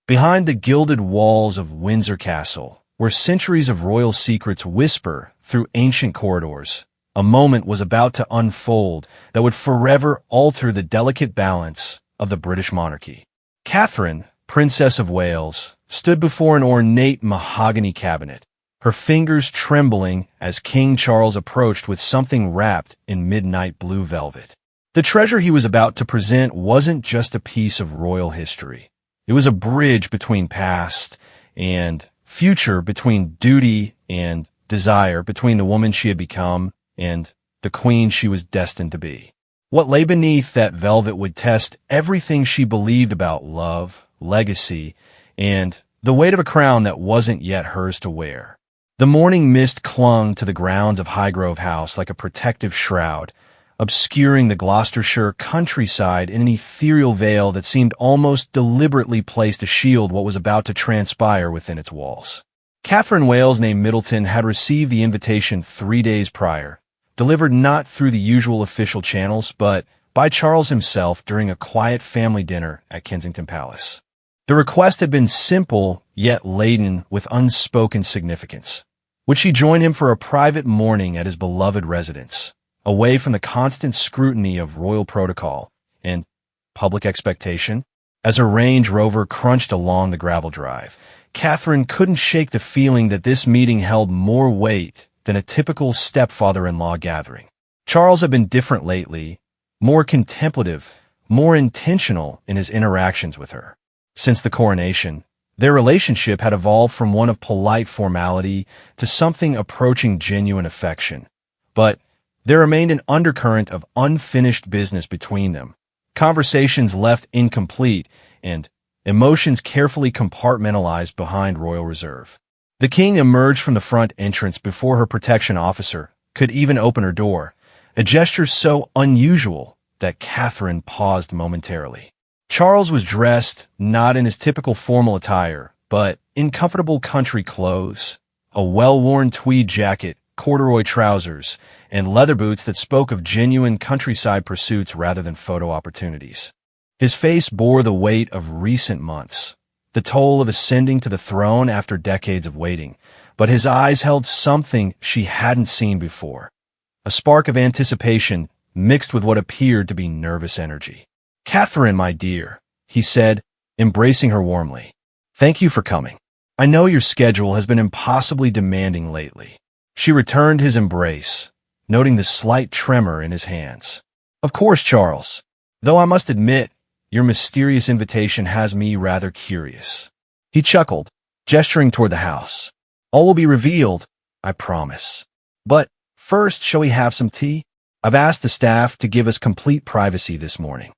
Behind the gilded walls of Windsor Castle, where centuries of royal secrets whisper through ancient corridors, a moment was about to unfold that would forever alter the delicate balance of the British monarchy. Catherine, Princess of Wales, stood before an ornate mahogany cabinet, her fingers trembling as King Charles approached with something wrapped in midnight blue velvet. The treasure he was about to present wasn't just a piece of royal history. It was a bridge between past and future, between duty and desire, between the woman she had become and the queen she was destined to be. What lay beneath that velvet would test everything she believed about love, legacy, and the weight of a crown that wasn't yet hers to wear. The morning mist clung to the grounds of Highgrove House like a protective shroud, obscuring the Gloucestershire countryside in an ethereal veil that seemed almost deliberately placed to shield what was about to transpire within its walls. Catherine Wales, née Middleton, had received the invitation 3 days prior, delivered not through the usual official channels, but by Charles himself during a quiet family dinner at Kensington Palace. The request had been simple, yet laden with unspoken significance. Would she join him for a private morning at his beloved residence, away from the constant scrutiny of royal protocol and public expectation? As her Range Rover crunched along the gravel drive, Catherine couldn't shake the feeling that this meeting held more weight than a typical stepfather-in-law gathering. Charles had been different lately, more contemplative, more intentional in his interactions with her. Since the coronation, their relationship had evolved from one of polite formality to something approaching genuine affection. But there remained an undercurrent of unfinished business between them, conversations left incomplete, and emotions carefully compartmentalized behind royal reserve. The king emerged from the front entrance before her protection officer could even open her door, a gesture so unusual that Catherine paused momentarily. Charles was dressed not in his typical formal attire, but in comfortable country clothes, a well-worn tweed jacket, corduroy trousers, and leather boots that spoke of genuine countryside pursuits rather than photo opportunities. His face bore the weight of recent months, the toll of ascending to the throne after decades of waiting, but his eyes held something she hadn't seen before, a spark of anticipation mixed with what appeared to be nervous energy. "Catherine, my dear," he said, embracing her warmly. "Thank you for coming. I know your schedule has been impossibly demanding lately." She returned his embrace, noting the slight tremor in his hands. "Of course, Charles. Though I must admit, your mysterious invitation has me rather curious." He chuckled, gesturing toward the house. "All will be revealed, I promise. But first, shall we have some tea? I've asked the staff to give us complete privacy this morning."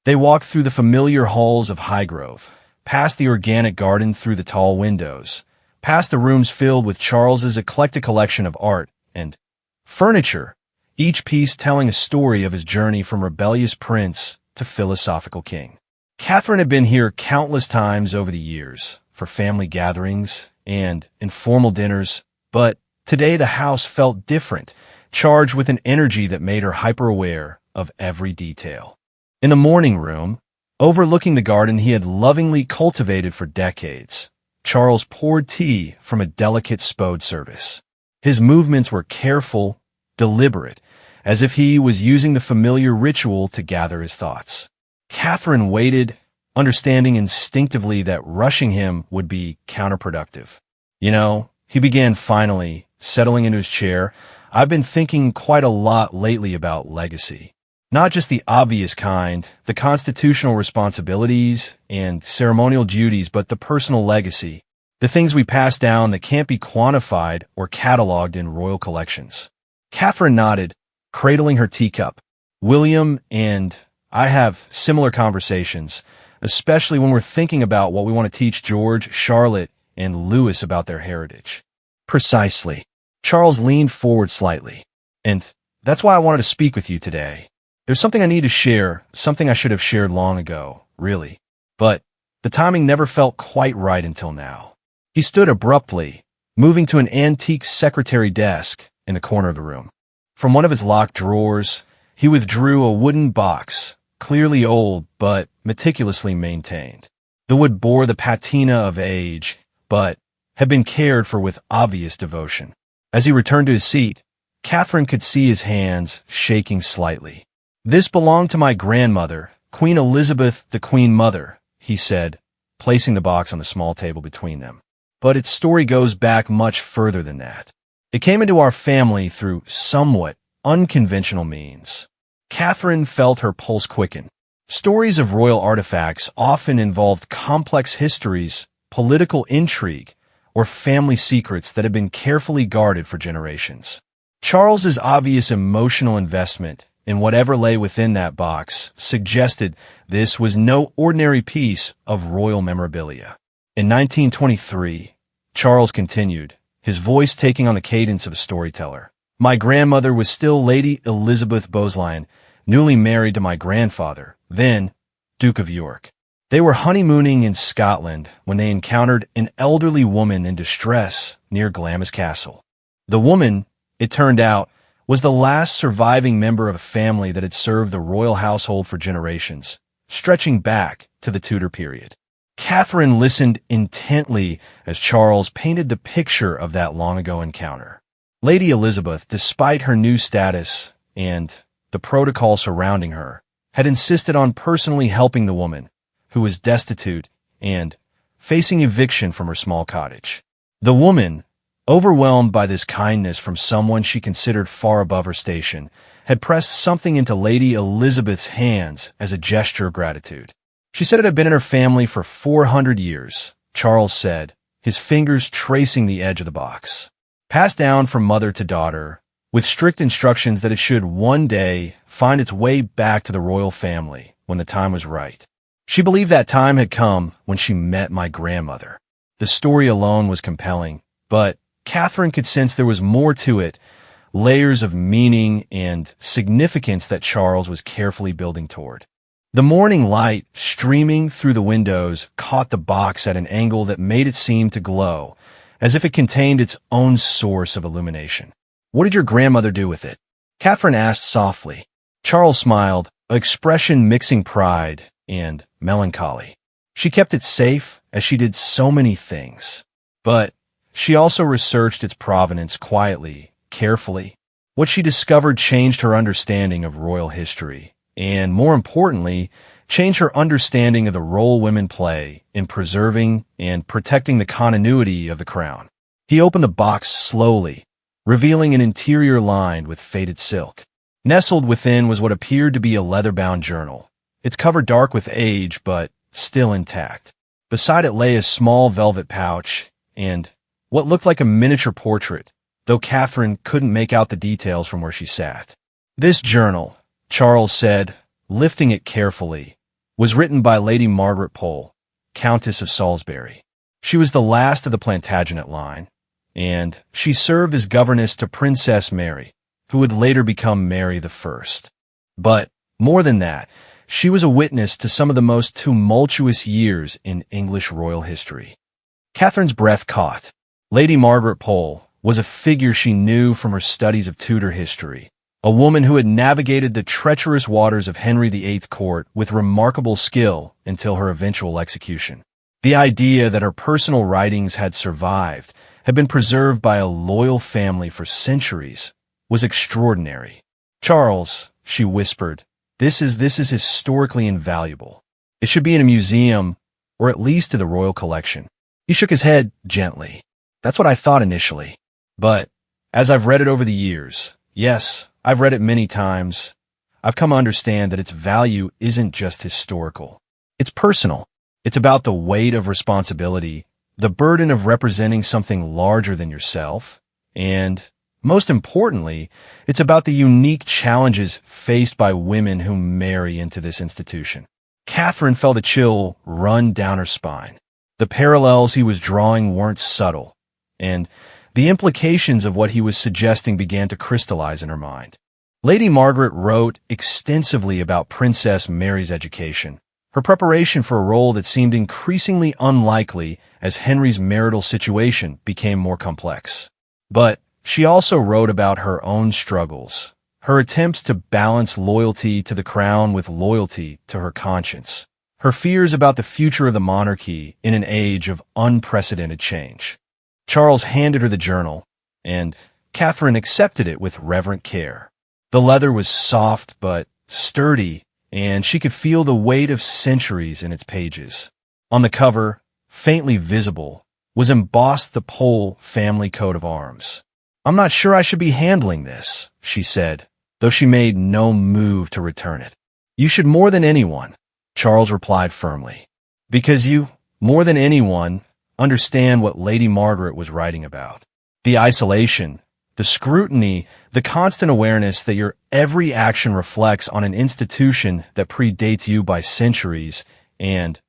They walked through the familiar halls of Highgrove, past the organic garden through the tall windows, past the rooms filled with Charles's eclectic collection of art and furniture, each piece telling a story of his journey from rebellious prince to philosophical king. Catherine had been here countless times over the years, for family gatherings and informal dinners, but today the house felt different, charged with an energy that made her hyper-aware of every detail. In the morning room, overlooking the garden he had lovingly cultivated for decades, Charles poured tea from a delicate spode service. His movements were careful, deliberate, as if he was using the familiar ritual to gather his thoughts. Catherine waited, understanding instinctively that rushing him would be counterproductive. "You know," he began finally, settling into his chair, "I've been thinking quite a lot lately about legacy. Not just the obvious kind, the constitutional responsibilities and ceremonial duties, but the personal legacy, the things we pass down that can't be quantified or cataloged in royal collections." Catherine nodded, cradling her teacup. "William and I have similar conversations, especially when we're thinking about what we want to teach George, Charlotte, and Louis about their heritage." "Precisely." Charles leaned forward slightly. "And that's why I wanted to speak with you today. There's something I need to share, something I should have shared long ago, really. But the timing never felt quite right until now." He stood abruptly, moving to an antique secretary desk in the corner of the room. From one of his locked drawers, he withdrew a wooden box, clearly old but meticulously maintained. the wood bore the patina of age, but had been cared for with obvious devotion. As he returned to his seat, Catherine could see his hands shaking slightly. "This belonged to my grandmother, Queen Elizabeth, the Queen Mother," he said, placing the box on the small table between them. "But its story goes back much further than that. It came into our family through somewhat unconventional means." Catherine felt her pulse quicken. Stories of royal artifacts often involved complex histories, political intrigue, or family secrets that had been carefully guarded for generations. Charles's obvious emotional investment in whatever lay within that box suggested this was no ordinary piece of royal memorabilia. In 1923, Charles continued, his voice taking on the cadence of a storyteller. "My grandmother was still Lady Elizabeth Boslein, newly married to my grandfather, then Duke of York. They were honeymooning in Scotland when they encountered an elderly woman in distress near Glamis Castle. The woman, it turned out, was the last surviving member of a family that had served the royal household for generations, stretching back to the Tudor period." Catherine listened intently as Charles painted the picture of that long-ago encounter. Lady Elizabeth, despite her new status and the protocol surrounding her, had insisted on personally helping the woman, who was destitute and facing eviction from her small cottage. The woman, overwhelmed by this kindness from someone she considered far above her station, had pressed something into Lady Elizabeth's hands as a gesture of gratitude. She said it had been in her family for 400 years, Charles said, his fingers tracing the edge of the box. "Passed down from mother to daughter, with strict instructions that it should one day find its way back to the royal family when the time was right. She believed that time had come when she met my grandmother." The story alone was compelling, but Catherine could sense there was more to it, layers of meaning and significance that Charles was carefully building toward. The morning light streaming through the windows caught the box at an angle that made it seem to glow, as if it contained its own source of illumination. "What did your grandmother do with it?" Catherine asked softly. Charles smiled, an expression mixing pride and melancholy. "She kept it safe, as she did so many things. But she also researched its provenance quietly, carefully. What she discovered changed her understanding of royal history, and more importantly, changed her understanding of the role women play in preserving and protecting the continuity of the crown." He opened the box slowly, revealing an interior lined with faded silk. Nestled within was what appeared to be a leather-bound journal, its cover dark with age but still intact. Beside it lay a small velvet pouch and what looked like a miniature portrait, though Catherine couldn't make out the details from where she sat. "This journal," Charles said, lifting it carefully, "was written by Lady Margaret Pole, Countess of Salisbury. She was the last of the Plantagenet line, and she served as governess to Princess Mary, who would later become Mary I. But more than that, she was a witness to some of the most tumultuous years in English royal history." Catherine's breath caught. Lady Margaret Pole was a figure she knew from her studies of Tudor history, a woman who had navigated the treacherous waters of Henry VIII court with remarkable skill until her eventual execution. The idea that her personal writings had survived, had been preserved by a loyal family for centuries, was extraordinary. "Charles," she whispered, this is historically invaluable. It should be in a museum, or at least to the royal collection." He shook his head gently. "That's what I thought initially. But as I've read it over the years, yes, I've read it many times, I've come to understand that its value isn't just historical. It's personal. It's about the weight of responsibility, the burden of representing something larger than yourself, and most importantly, it's about the unique challenges faced by women who marry into this institution." Catherine felt a chill run down her spine. The parallels he was drawing weren't subtle, and the implications of what he was suggesting began to crystallize in her mind. Lady Margaret wrote extensively about Princess Mary's education, her preparation for a role that seemed increasingly unlikely as Henry's marital situation became more complex. But she also wrote about her own struggles, her attempts to balance loyalty to the crown with loyalty to her conscience, her fears about the future of the monarchy in an age of unprecedented change. Charles handed her the journal, and Catherine accepted it with reverent care. The leather was soft but sturdy, and she could feel the weight of centuries in its pages. On the cover, faintly visible, was embossed the Pole family coat of arms. "I'm not sure I should be handling this," she said, though she made no move to return it. "You should more than anyone," Charles replied firmly. "Because you, more than anyone, understand what Lady Margaret was writing about. The isolation, the scrutiny, the constant awareness that your every action reflects on an institution that predates you by centuries and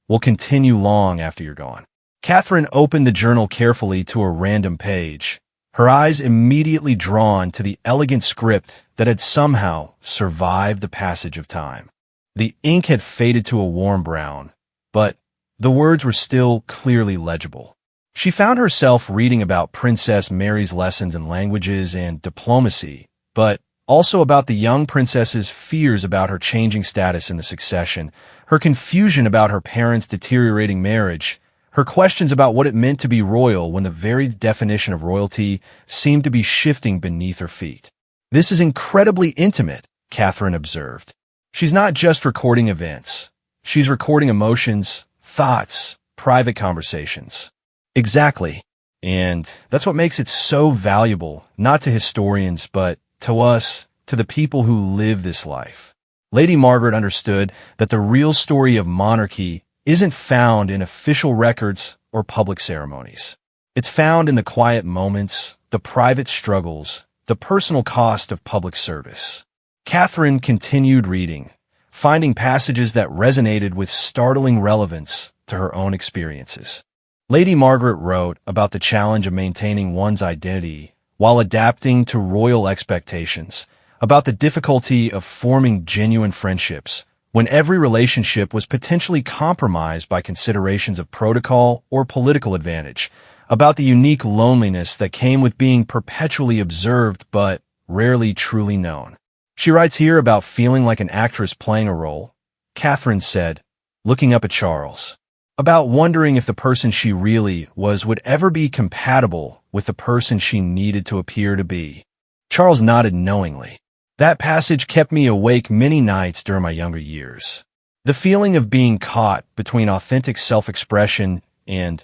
will continue long after you're gone." Catherine opened the journal carefully to a random page, her eyes immediately drawn to the elegant script that had somehow survived the passage of time. The ink had faded to a warm brown, but the words were still clearly legible. She found herself reading about Princess Mary's lessons in languages and diplomacy, but also about the young princess's fears about her changing status in the succession, her confusion about her parents' deteriorating marriage, her questions about what it meant to be royal when the very definition of royalty seemed to be shifting beneath her feet. "This is incredibly intimate," Catherine observed. "She's not just recording events. She's recording emotions, thoughts, private conversations." Exactly. And that's what makes it so valuable, not to historians, but to us, to the people who live this life. Lady Margaret understood that the real story of monarchy isn't found in official records or public ceremonies. It's found in the quiet moments, the private struggles, the personal cost of public service. Catherine continued reading, finding passages that resonated with startling relevance to her own experiences. Lady Margaret wrote about the challenge of maintaining one's identity while adapting to royal expectations, about the difficulty of forming genuine friendships, when every relationship was potentially compromised by considerations of protocol or political advantage, about the unique loneliness that came with being perpetually observed but rarely truly known. She writes here about feeling like an actress playing a role, Catherine said, looking up at Charles, about wondering if the person she really was would ever be compatible with the person she needed to appear to be. Charles nodded knowingly. That passage kept me awake many nights during my younger years. The feeling of being caught between authentic self-expression and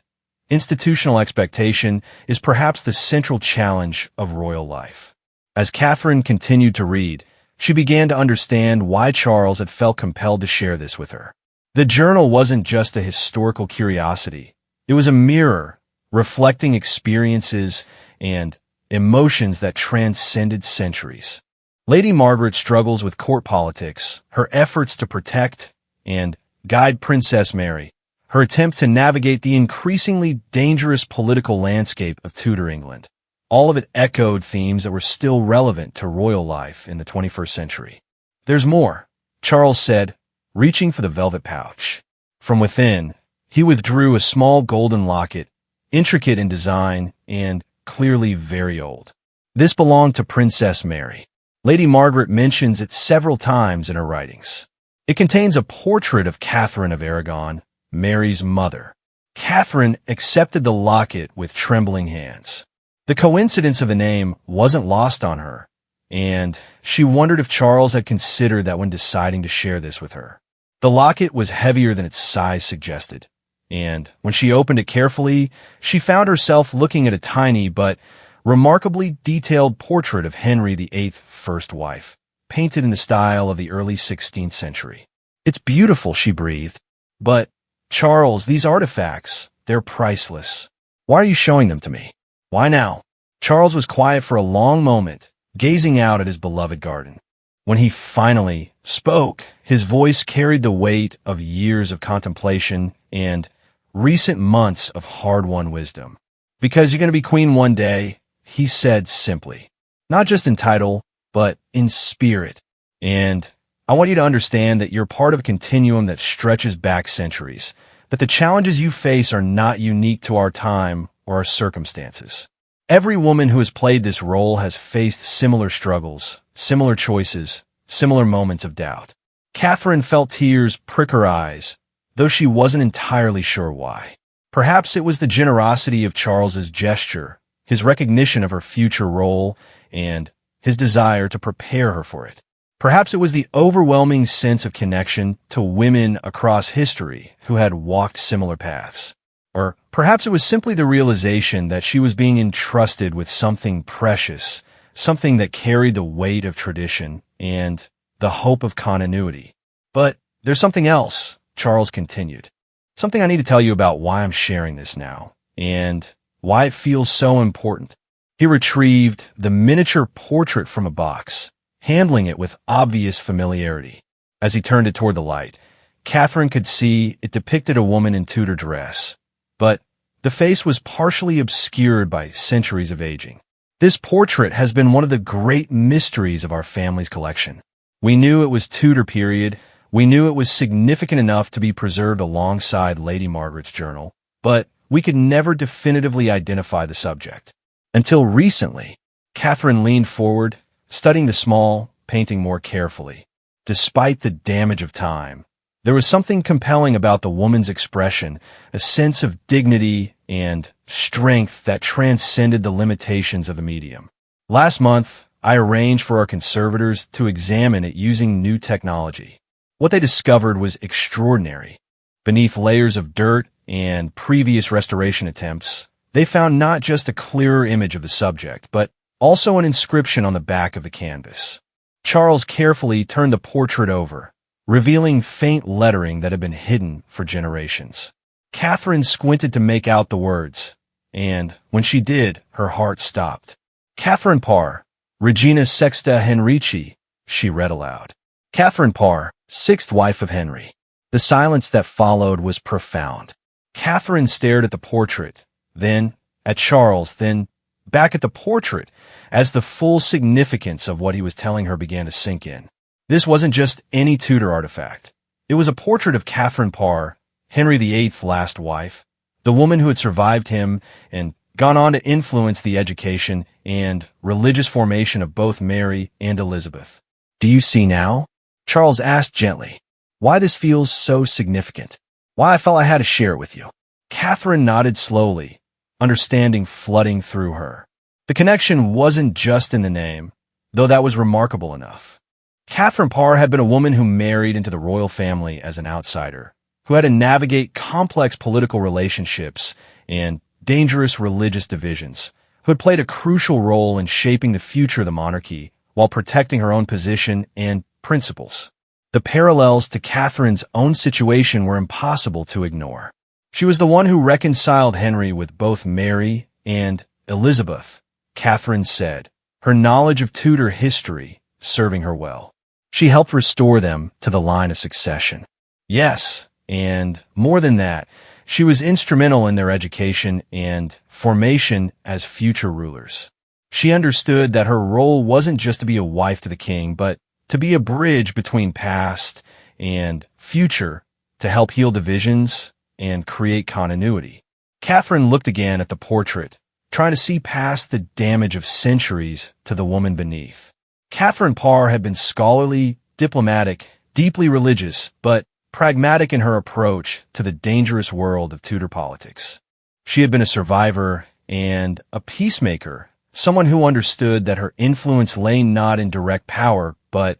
institutional expectation is perhaps the central challenge of royal life. As Catherine continued to read, she began to understand why Charles had felt compelled to share this with her. The journal wasn't just a historical curiosity. It was a mirror, reflecting experiences and emotions that transcended centuries. Lady Margaret's struggles with court politics, her efforts to protect and guide Princess Mary, her attempt to navigate the increasingly dangerous political landscape of Tudor England, all of it echoed themes that were still relevant to royal life in the 21st century. "There's more," Charles said, reaching for the velvet pouch. From within, he withdrew a small golden locket, intricate in design and clearly very old. This belonged to Princess Mary. Lady Margaret mentions it several times in her writings. It contains a portrait of Catherine of Aragon, Mary's mother. Catherine accepted the locket with trembling hands. The coincidence of the name wasn't lost on her, and she wondered if Charles had considered that when deciding to share this with her. The locket was heavier than its size suggested, and when she opened it carefully, she found herself looking at a tiny but remarkably detailed portrait of Henry VIII's first wife, painted in the style of the early 16th century. "It's beautiful," she breathed. "But, Charles, these artifacts, they're priceless. Why are you showing them to me? Why now?" Charles was quiet for a long moment, gazing out at his beloved garden. When he finally spoke, his voice carried the weight of years of contemplation and recent months of hard-won wisdom. "Because you're going to be queen one day," he said simply. "Not just in title, but in spirit. And I want you to understand that you're part of a continuum that stretches back centuries, that the challenges you face are not unique to our time or our circumstances. Every woman who has played this role has faced similar struggles, similar choices, similar moments of doubt." Catherine felt tears prick her eyes, though she wasn't entirely sure why. Perhaps it was the generosity of Charles's gesture, his recognition of her future role, and his desire to prepare her for it. Perhaps it was the overwhelming sense of connection to women across history who had walked similar paths. Or perhaps it was simply the realization that she was being entrusted with something precious, something that carried the weight of tradition and the hope of continuity. But there's something else, Charles continued. Something I need to tell you about why I'm sharing this now, and why it feels so important. He retrieved the miniature portrait from a box, handling it with obvious familiarity. As he turned it toward the light, Catherine could see it depicted a woman in Tudor dress, but the face was partially obscured by centuries of aging. This portrait has been one of the great mysteries of our family's collection. We knew it was Tudor period. We knew it was significant enough to be preserved alongside Lady Margaret's journal, but we could never definitively identify the subject. Until recently, Catherine leaned forward, studying the small painting more carefully. Despite the damage of time, there was something compelling about the woman's expression, a sense of dignity and strength that transcended the limitations of the medium. Last month, I arranged for our conservators to examine it using new technology. What they discovered was extraordinary. Beneath layers of dirt and previous restoration attempts, they found not just a clearer image of the subject, but also an inscription on the back of the canvas. Charles carefully turned the portrait over, revealing faint lettering that had been hidden for generations. Catherine squinted to make out the words, and when she did, her heart stopped. Catherine Parr, Regina Sexta Henrici, she read aloud. Catherine Parr, sixth wife of Henry. The silence that followed was profound. Catherine stared at the portrait, then at Charles, then back at the portrait, as the full significance of what he was telling her began to sink in. This wasn't just any Tudor artifact. It was a portrait of Catherine Parr, Henry VIII's last wife, the woman who had survived him and gone on to influence the education and religious formation of both Mary and Elizabeth. Do you see now? Charles asked gently. Why this feels so significant? Why I felt I had to share it with you. Catherine nodded slowly, understanding flooding through her. The connection wasn't just in the name, though that was remarkable enough. Catherine Parr had been a woman who married into the royal family as an outsider, who had to navigate complex political relationships and dangerous religious divisions, who had played a crucial role in shaping the future of the monarchy while protecting her own position and principles. The parallels to Catherine's own situation were impossible to ignore. She was the one who reconciled Henry with both Mary and Elizabeth, Catherine said, her knowledge of Tudor history serving her well. She helped restore them to the line of succession. Yes, and more than that, she was instrumental in their education and formation as future rulers. She understood that her role wasn't just to be a wife to the king, but to be a bridge between past and future to help heal divisions and create continuity. Catherine looked again at the portrait, trying to see past the damage of centuries to the woman beneath. Catherine Parr had been scholarly, diplomatic, deeply religious, but pragmatic in her approach to the dangerous world of Tudor politics. She had been a survivor and a peacemaker, someone who understood that her influence lay not in direct power, but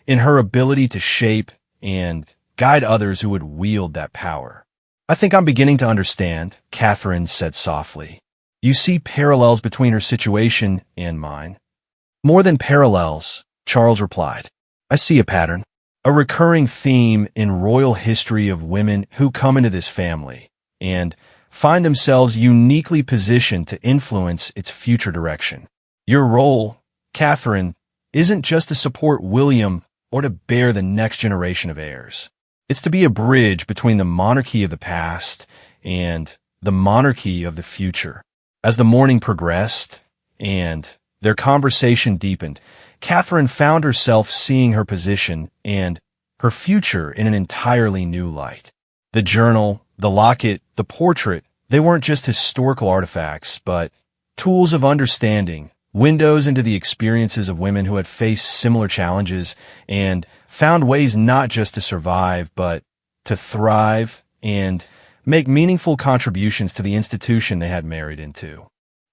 in her ability to shape and guide others who would wield that power. I think I'm beginning to understand, Catherine said softly. You see parallels between her situation and mine. More than parallels, Charles replied. I see a pattern, a recurring theme in royal history of women who come into this family and find themselves uniquely positioned to influence its future direction. Your role, Catherine, isn't just to support William or to bear the next generation of heirs. It's to be a bridge between the monarchy of the past and the monarchy of the future. As the morning progressed and their conversation deepened, Catherine found herself seeing her position and her future in an entirely new light. The journal, the locket, the portrait, they weren't just historical artifacts, but tools of understanding, windows into the experiences of women who had faced similar challenges and found ways not just to survive, but to thrive and make meaningful contributions to the institution they had married into.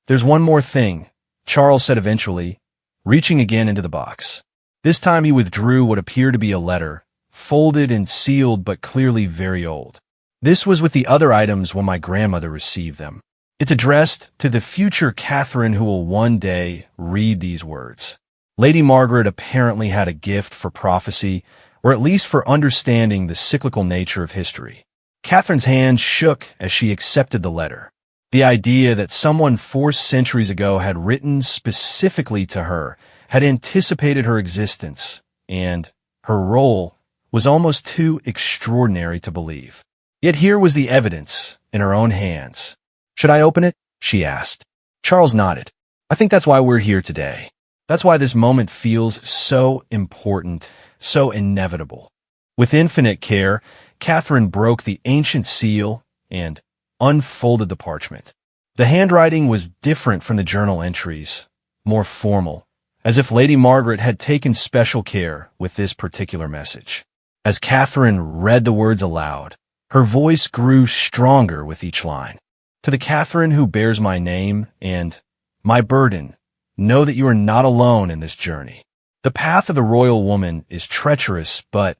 "There's one more thing," Charles said eventually, reaching again into the box. This time he withdrew what appeared to be a letter, folded and sealed but clearly very old. "This was with the other items when my grandmother received them. It's addressed to the future Catherine who will one day read these words." Lady Margaret apparently had a gift for prophecy, or at least for understanding the cyclical nature of history. Catherine's hand shook as she accepted the letter. The idea that someone 4 centuries ago had written specifically to her, had anticipated her existence, and her role was almost too extraordinary to believe. Yet here was the evidence in her own hands. "Should I open it?" she asked. Charles nodded. "I think that's why we're here today. That's why this moment feels so important, so inevitable." With infinite care, Catherine broke the ancient seal and unfolded the parchment. The handwriting was different from the journal entries, more formal, as if Lady Margaret had taken special care with this particular message. As Catherine read the words aloud, her voice grew stronger with each line. "To the Catherine who bears my name and my burden, know that you are not alone in this journey. The path of the royal woman is treacherous, but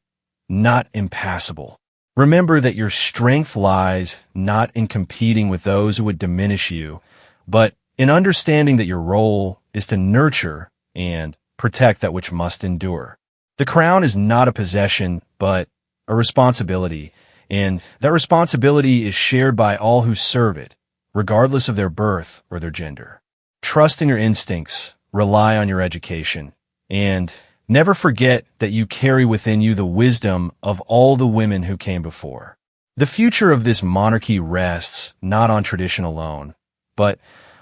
not impassable. Remember that your strength lies not in competing with those who would diminish you, but in understanding that your role is to nurture and protect that which must endure. The crown is not a possession, but a responsibility, and that responsibility is shared by all who serve it, regardless of their birth or their gender. Trust in your instincts, rely on your education, and never forget that you carry within you the wisdom of all the women who came before. The future of this monarchy rests not on tradition alone, but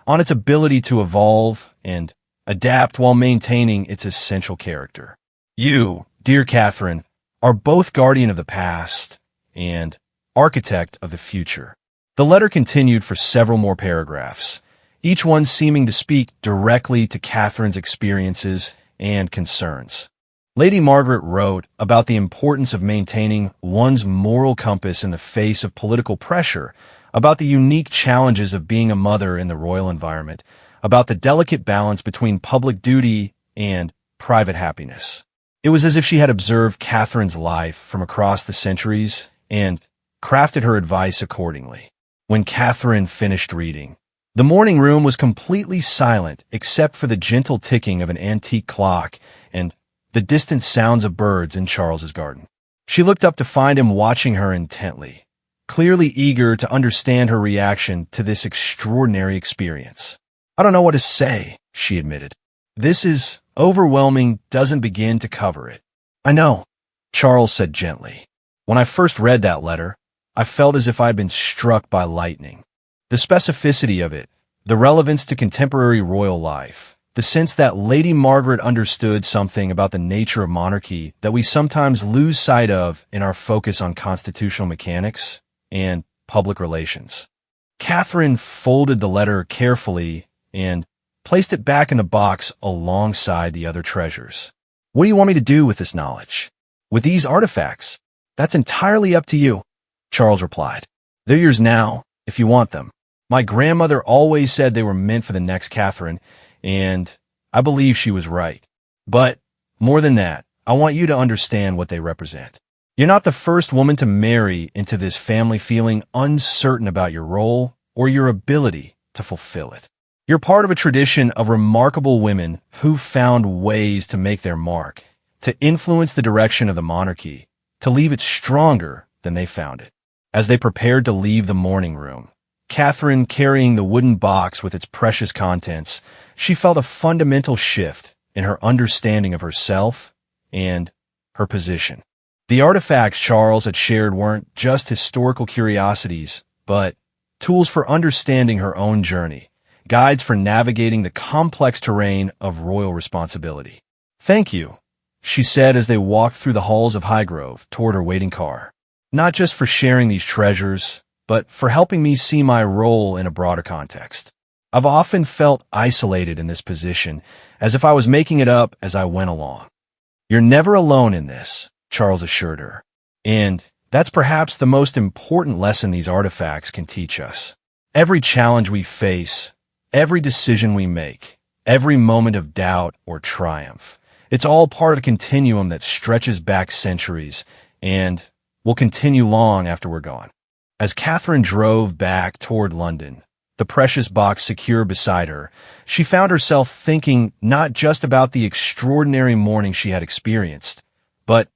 on its ability to evolve and adapt while maintaining its essential character. You, dear Catherine, are both guardian of the past and architect of the future." The letter continued for several more paragraphs, each one seeming to speak directly to Catherine's experiences and concerns. Lady Margaret wrote about the importance of maintaining one's moral compass in the face of political pressure, about the unique challenges of being a mother in the royal environment, about the delicate balance between public duty and private happiness. It was as if she had observed Catherine's life from across the centuries and crafted her advice accordingly. When Catherine finished reading, the morning room was completely silent except for the gentle ticking of an antique clock and the distant sounds of birds in Charles's garden. She looked up to find him watching her intently, clearly eager to understand her reaction to this extraordinary experience. "I don't know what to say," she admitted. "This is overwhelming, doesn't begin to cover it." "I know," Charles said gently. "When I first read that letter, I felt as if I had been struck by lightning. The specificity of it, the relevance to contemporary royal life, the sense that Lady Margaret understood something about the nature of monarchy that we sometimes lose sight of in our focus on constitutional mechanics and public relations." Catherine folded the letter carefully and placed it back in the box alongside the other treasures. "What do you want me to do with this knowledge? With these artifacts?" "That's entirely up to you," Charles replied. "They're yours now, if you want them. My grandmother always said they were meant for the next Catherine, and I believe she was right. But more than that, I want you to understand what they represent. You're not the first woman to marry into this family feeling uncertain about your role or your ability to fulfill it. You're part of a tradition of remarkable women who found ways to make their mark, to influence the direction of the monarchy, to leave it stronger than they found it." As they prepared to leave the morning room, Catherine carrying the wooden box with its precious contents, she felt a fundamental shift in her understanding of herself and her position. The artifacts Charles had shared weren't just historical curiosities, but tools for understanding her own journey, guides for navigating the complex terrain of royal responsibility. "Thank you," she said as they walked through the halls of Highgrove toward her waiting car. "Not just for sharing these treasures, but for helping me see my role in a broader context." I've often felt isolated in this position, as if I was making it up as I went along. You're never alone in this, Charles assured her. And that's perhaps the most important lesson these artifacts can teach us. Every challenge we face, every decision we make, every moment of doubt or triumph, it's all part of a continuum that stretches back centuries and will continue long after we're gone. As Catherine drove back toward London, the precious box secure beside her, she found herself thinking not just about the extraordinary morning she had experienced, but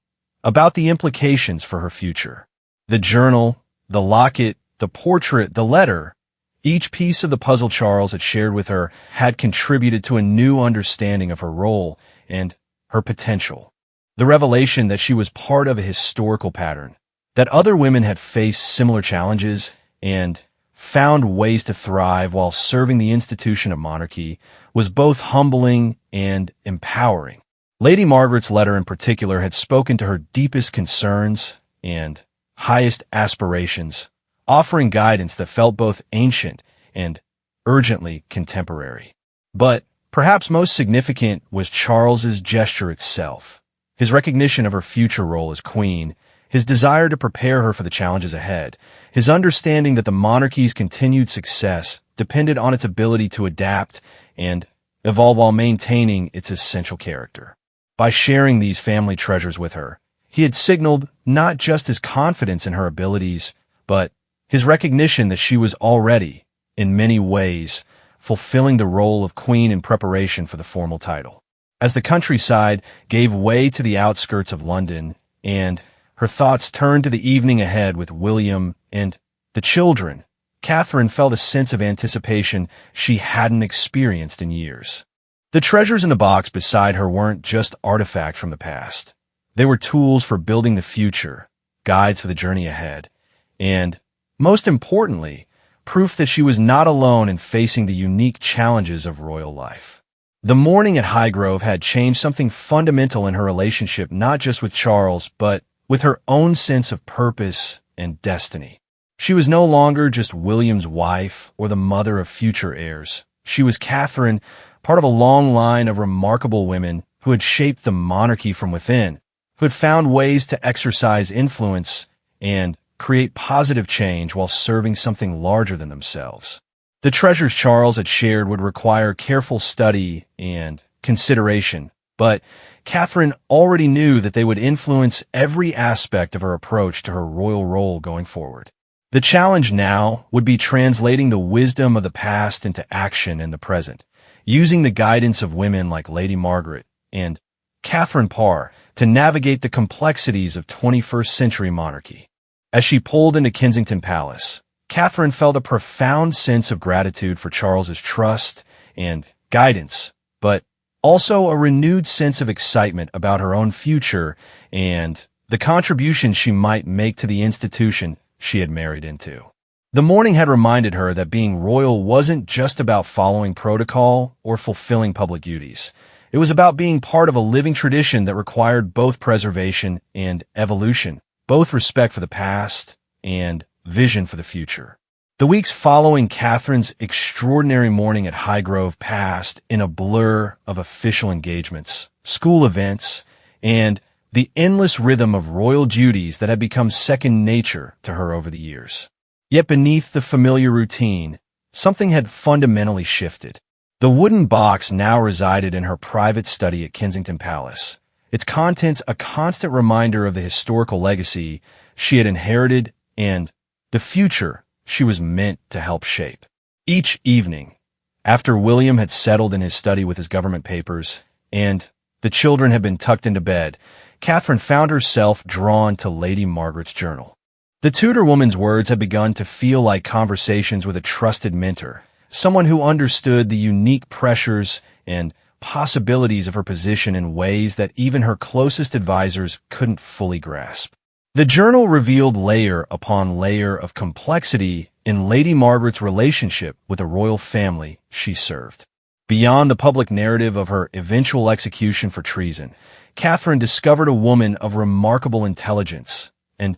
about the implications for her future. The journal, the locket, the portrait, the letter, each piece of the puzzle Charles had shared with her had contributed to a new understanding of her role and her potential. The revelation that she was part of a historical pattern, that other women had faced similar challenges and found ways to thrive while serving the institution of monarchy, was both humbling and empowering. Lady Margaret's letter in particular had spoken to her deepest concerns and highest aspirations, offering guidance that felt both ancient and urgently contemporary. But perhaps most significant was Charles's gesture itself, his recognition of her future role as queen, his desire to prepare her for the challenges ahead, his understanding that the monarchy's continued success depended on its ability to adapt and evolve while maintaining its essential character. By sharing these family treasures with her, he had signaled not just his confidence in her abilities, but his recognition that she was already, in many ways, fulfilling the role of queen in preparation for the formal title. As the countryside gave way to the outskirts of London, and her thoughts turned to the evening ahead with William and the children, Catherine felt a sense of anticipation she hadn't experienced in years. The treasures in the box beside her weren't just artifacts from the past. They were tools for building the future, guides for the journey ahead, and, most importantly, proof that she was not alone in facing the unique challenges of royal life. The morning at Highgrove had changed something fundamental in her relationship not just with Charles, but with her own sense of purpose and destiny. She was no longer just William's wife or the mother of future heirs. She was Catherine, part of a long line of remarkable women who had shaped the monarchy from within, who had found ways to exercise influence and create positive change while serving something larger than themselves. The treasures Charles had shared would require careful study and consideration, but Catherine already knew that they would influence every aspect of her approach to her royal role going forward. The challenge now would be translating the wisdom of the past into action in the present, using the guidance of women like Lady Margaret and Catherine Parr to navigate the complexities of 21st century monarchy. As she pulled into Kensington Palace, Catherine felt a profound sense of gratitude for Charles's trust and guidance, but also a renewed sense of excitement about her own future and the contribution she might make to the institution she had married into. The morning had reminded her that being royal wasn't just about following protocol or fulfilling public duties. It was about being part of a living tradition that required both preservation and evolution, both respect for the past and vision for the future. The weeks following Catherine's extraordinary morning at Highgrove passed in a blur of official engagements, school events, and the endless rhythm of royal duties that had become second nature to her over the years. Yet beneath the familiar routine, something had fundamentally shifted. The wooden box now resided in her private study at Kensington Palace, its contents a constant reminder of the historical legacy she had inherited and the future she was meant to help shape. Each evening, after William had settled in his study with his government papers and the children had been tucked into bed, Catherine found herself drawn to Lady Margaret's journal. The Tudor woman's words had begun to feel like conversations with a trusted mentor, someone who understood the unique pressures and possibilities of her position in ways that even her closest advisors couldn't fully grasp. The journal revealed layer upon layer of complexity in Lady Margaret's relationship with the royal family she served. Beyond the public narrative of her eventual execution for treason, Catherine discovered a woman of remarkable intelligence and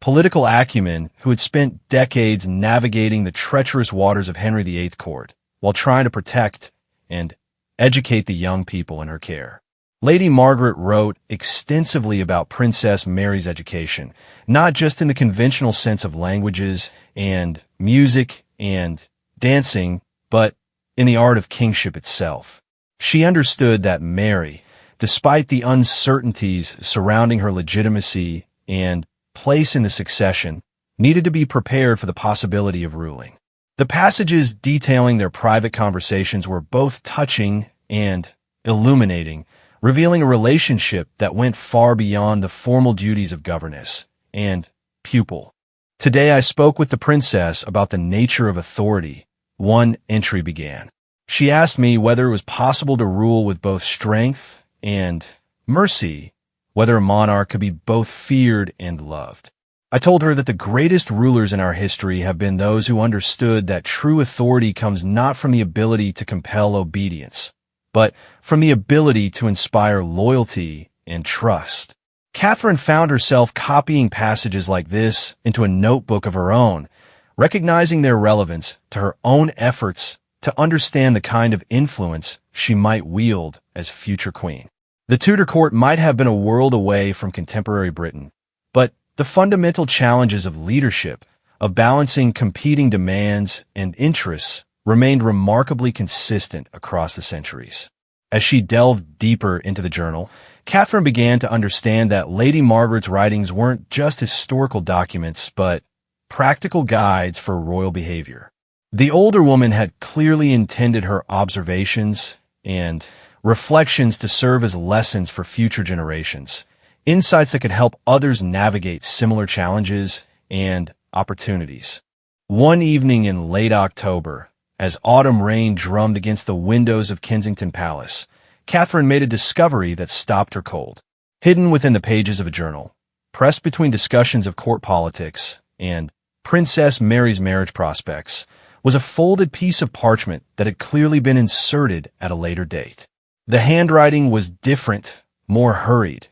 political acumen who had spent decades navigating the treacherous waters of Henry VIII court, while trying to protect and educate the young people in her care. Lady Margaret wrote extensively about Princess Mary's education, not just in the conventional sense of languages and music and dancing, but in the art of kingship itself. She understood that Mary, despite the uncertainties surrounding her legitimacy and place in the succession, needed to be prepared for the possibility of ruling. The passages detailing their private conversations were both touching and illuminating, revealing a relationship that went far beyond the formal duties of governess and pupil. Today I spoke with the princess about the nature of authority. One entry began. She asked me whether it was possible to rule with both strength and mercy, whether a monarch could be both feared and loved. I told her that the greatest rulers in our history have been those who understood that true authority comes not from the ability to compel obedience, but from the ability to inspire loyalty and trust. Catherine found herself copying passages like this into a notebook of her own, recognizing their relevance to her own efforts to understand the kind of influence she might wield as future queen. The Tudor court might have been a world away from contemporary Britain, but the fundamental challenges of leadership, of balancing competing demands and interests, remained remarkably consistent across the centuries. As she delved deeper into the journal, Catherine began to understand that Lady Margaret's writings weren't just historical documents, but practical guides for royal behavior. The older woman had clearly intended her observations and reflections to serve as lessons for future generations, insights that could help others navigate similar challenges and opportunities. One evening in late October, as autumn rain drummed against the windows of Kensington Palace, Catherine made a discovery that stopped her cold. Hidden within the pages of a journal, pressed between discussions of court politics and Princess Mary's marriage prospects, was a folded piece of parchment that had clearly been inserted at a later date. The handwriting was different, more hurried,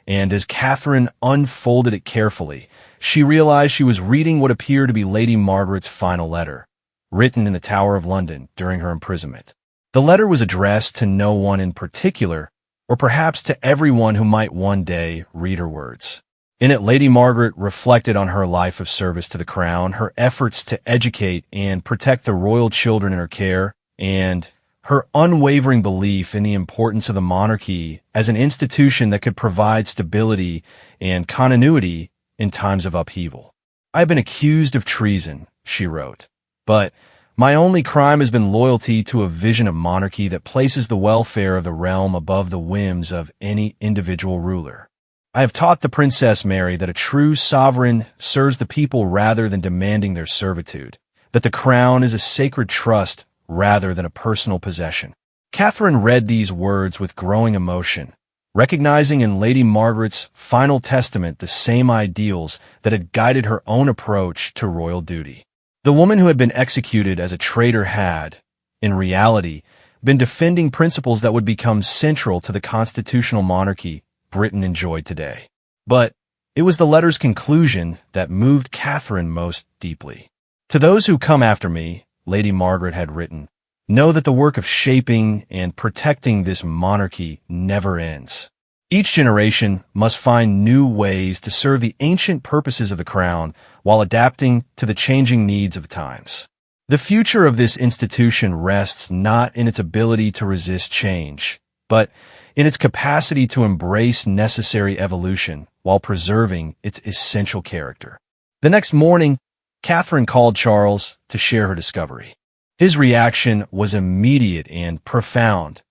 and as Catherine unfolded it carefully, she realized she was reading what appeared to be Lady Margaret's final letter, written in the Tower of London during her imprisonment. The letter was addressed to no one in particular, or perhaps to everyone who might one day read her words. In it, Lady Margaret reflected on her life of service to the crown, her efforts to educate and protect the royal children in her care, and her unwavering belief in the importance of the monarchy as an institution that could provide stability and continuity in times of upheaval. "I have been accused of treason," she wrote, "but my only crime has been loyalty to a vision of monarchy that places the welfare of the realm above the whims of any individual ruler. I have taught the Princess Mary that a true sovereign serves the people rather than demanding their servitude, that the crown is a sacred trust rather than a personal possession." Catherine read these words with growing emotion, recognizing in Lady Margaret's final testament the same ideals that had guided her own approach to royal duty. The woman who had been executed as a traitor had, in reality, been defending principles that would become central to the constitutional monarchy Britain enjoyed today. But it was the letter's conclusion that moved Catherine most deeply. "To those who come after me," Lady Margaret had written, "know that the work of shaping and protecting this monarchy never ends. Each generation must find new ways to serve the ancient purposes of the crown while adapting to the changing needs of the times. The future of this institution rests not in its ability to resist change, but in its capacity to embrace necessary evolution while preserving its essential character." The next morning, Catherine called Charles to share her discovery. His reaction was immediate and profound.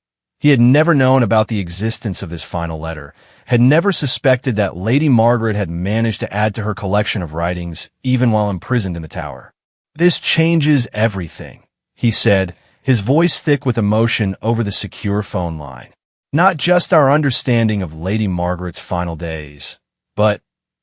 He had never known about the existence of this final letter, had never suspected that Lady Margaret had managed to add to her collection of writings even while imprisoned in the Tower. "This changes everything," he said, his voice thick with emotion over the secure phone line. "Not just our understanding of Lady Margaret's final days, but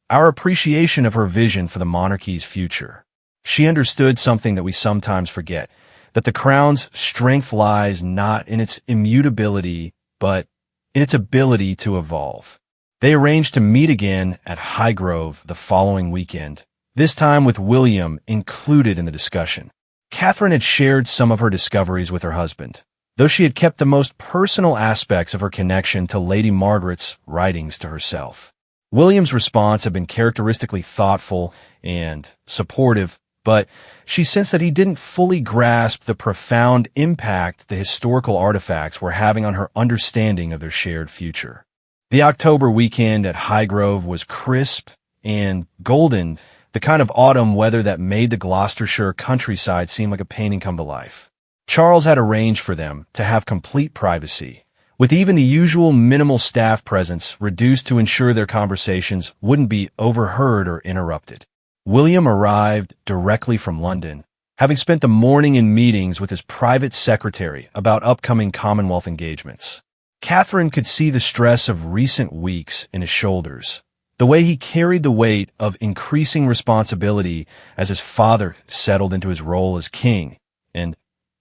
our appreciation of her vision for the monarchy's future. She understood something that we sometimes forget, that the crown's strength lies not in its immutability, but in its ability to evolve." They arranged to meet again at Highgrove the following weekend, this time with William included in the discussion. Catherine had shared some of her discoveries with her husband, though she had kept the most personal aspects of her connection to Lady Margaret's writings to herself. William's response had been characteristically thoughtful and supportive, but she sensed that he didn't fully grasp the profound impact the historical artifacts were having on her understanding of their shared future. The October weekend at Highgrove was crisp and golden, the kind of autumn weather that made the Gloucestershire countryside seem like a painting come to life. Charles had arranged for them to have complete privacy, with even the usual minimal staff presence reduced to ensure their conversations wouldn't be overheard or interrupted. William arrived directly from London, having spent the morning in meetings with his private secretary about upcoming Commonwealth engagements. Catherine could see the stress of recent weeks in his shoulders, the way he carried the weight of increasing responsibility as his father settled into his role as king, and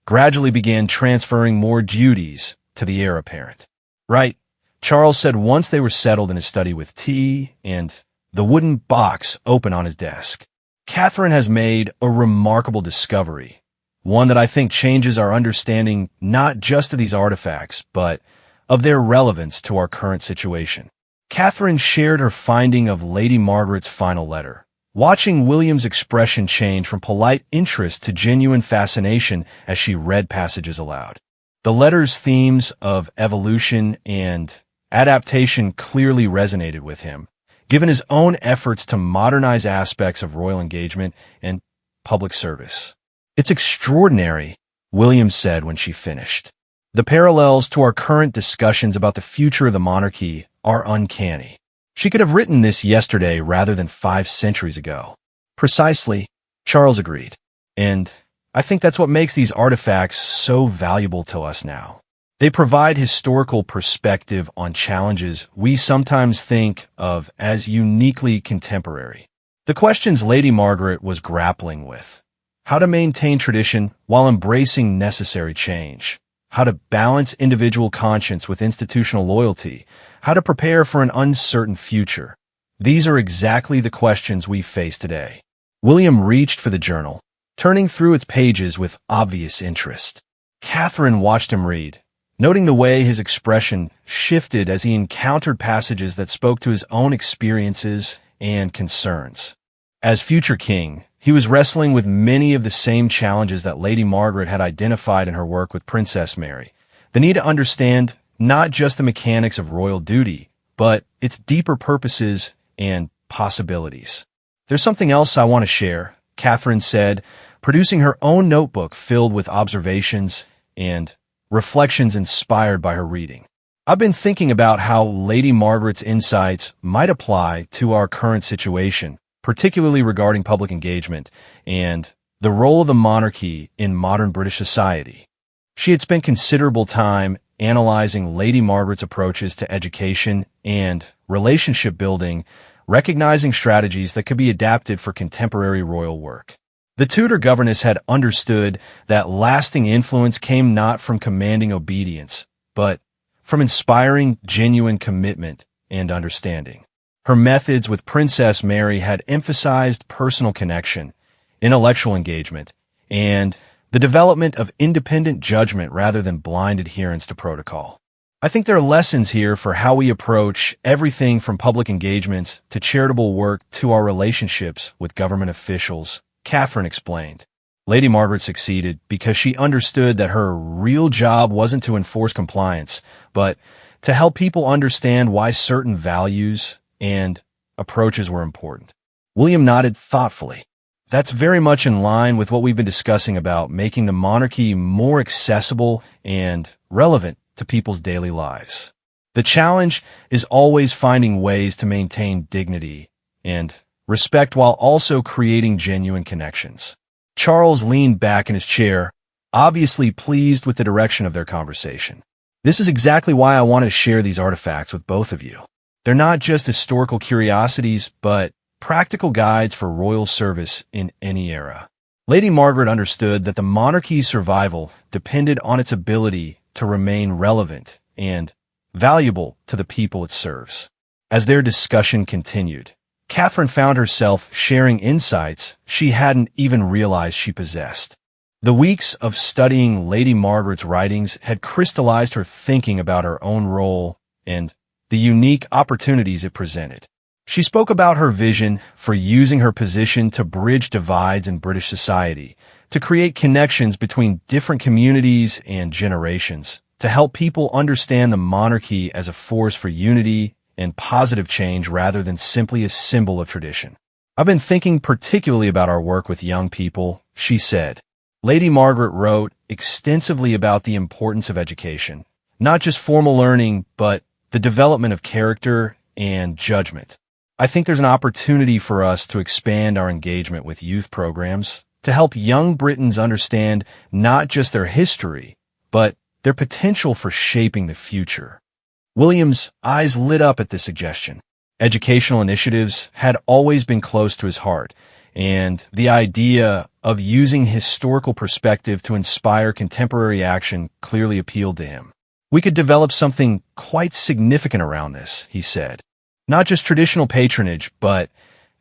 gradually began transferring more duties to the heir apparent. Right, Charles said once they were settled in his study with tea and the wooden box open on his desk. Catherine has made a remarkable discovery, one that I think changes our understanding not just of these artifacts, but of their relevance to our current situation. Catherine shared her finding of Lady Margaret's final letter, watching William's expression change from polite interest to genuine fascination as she read passages aloud. The letter's themes of evolution and adaptation clearly resonated with him, given his own efforts to modernize aspects of royal engagement and public service. "It's extraordinary," William said when she finished. "The parallels to our current discussions about the future of the monarchy are uncanny. She could have written this yesterday rather than 5 centuries ago." "Precisely," Charles agreed. "And I think that's what makes these artifacts so valuable to us now. They provide historical perspective on challenges we sometimes think of as uniquely contemporary. The questions Lady Margaret was grappling with: how to maintain tradition while embracing necessary change, how to balance individual conscience with institutional loyalty, how to prepare for an uncertain future. These are exactly the questions we face today." William reached for the journal, turning through its pages with obvious interest. Catherine watched him read, noting the way his expression shifted as he encountered passages that spoke to his own experiences and concerns. As future king, he was wrestling with many of the same challenges that Lady Margaret had identified in her work with Princess Mary. The need to understand not just the mechanics of royal duty, but its deeper purposes and possibilities. "There's something else I want to share," Catherine said, producing her own notebook filled with observations and reflections inspired by her reading. "I've been thinking about how Lady Margaret's insights might apply to our current situation, particularly regarding public engagement and the role of the monarchy in modern British society." She had spent considerable time analyzing Lady Margaret's approaches to education and relationship building, recognizing strategies that could be adapted for contemporary royal work. The Tudor governess had understood that lasting influence came not from commanding obedience, but from inspiring genuine commitment and understanding. Her methods with Princess Mary had emphasized personal connection, intellectual engagement, and the development of independent judgment rather than blind adherence to protocol. "I think there are lessons here for how we approach everything from public engagements to charitable work to our relationships with government officials," Catherine explained. Lady Margaret succeeded because she understood that her real job wasn't to enforce compliance, but to help people understand why certain values and approaches were important. William nodded thoughtfully. "That's very much in line with what we've been discussing about making the monarchy more accessible and relevant to people's daily lives. The challenge is always finding ways to maintain dignity and respect while also creating genuine connections." Charles leaned back in his chair, obviously pleased with the direction of their conversation. "This is exactly why I wanted to share these artifacts with both of you. They're not just historical curiosities, but practical guides for royal service in any era." Lady Margaret understood that the monarchy's survival depended on its ability to remain relevant and valuable to the people it serves. As their discussion continued, Catherine found herself sharing insights she hadn't even realized she possessed. The weeks of studying Lady Margaret's writings had crystallized her thinking about her own role and the unique opportunities it presented. She spoke about her vision for using her position to bridge divides in British society, to create connections between different communities and generations, to help people understand the monarchy as a force for unity and positive change rather than simply a symbol of tradition. "I've been thinking particularly about our work with young people," she said. Lady Margaret wrote extensively about the importance of education, not just formal learning, but the development of character and judgment. "I think there's an opportunity for us to expand our engagement with youth programs to help young Britons understand not just their history, but their potential for shaping the future." William's eyes lit up at this suggestion. Educational initiatives had always been close to his heart, and the idea of using historical perspective to inspire contemporary action clearly appealed to him. "We could develop something quite significant around this," he said. "Not just traditional patronage, but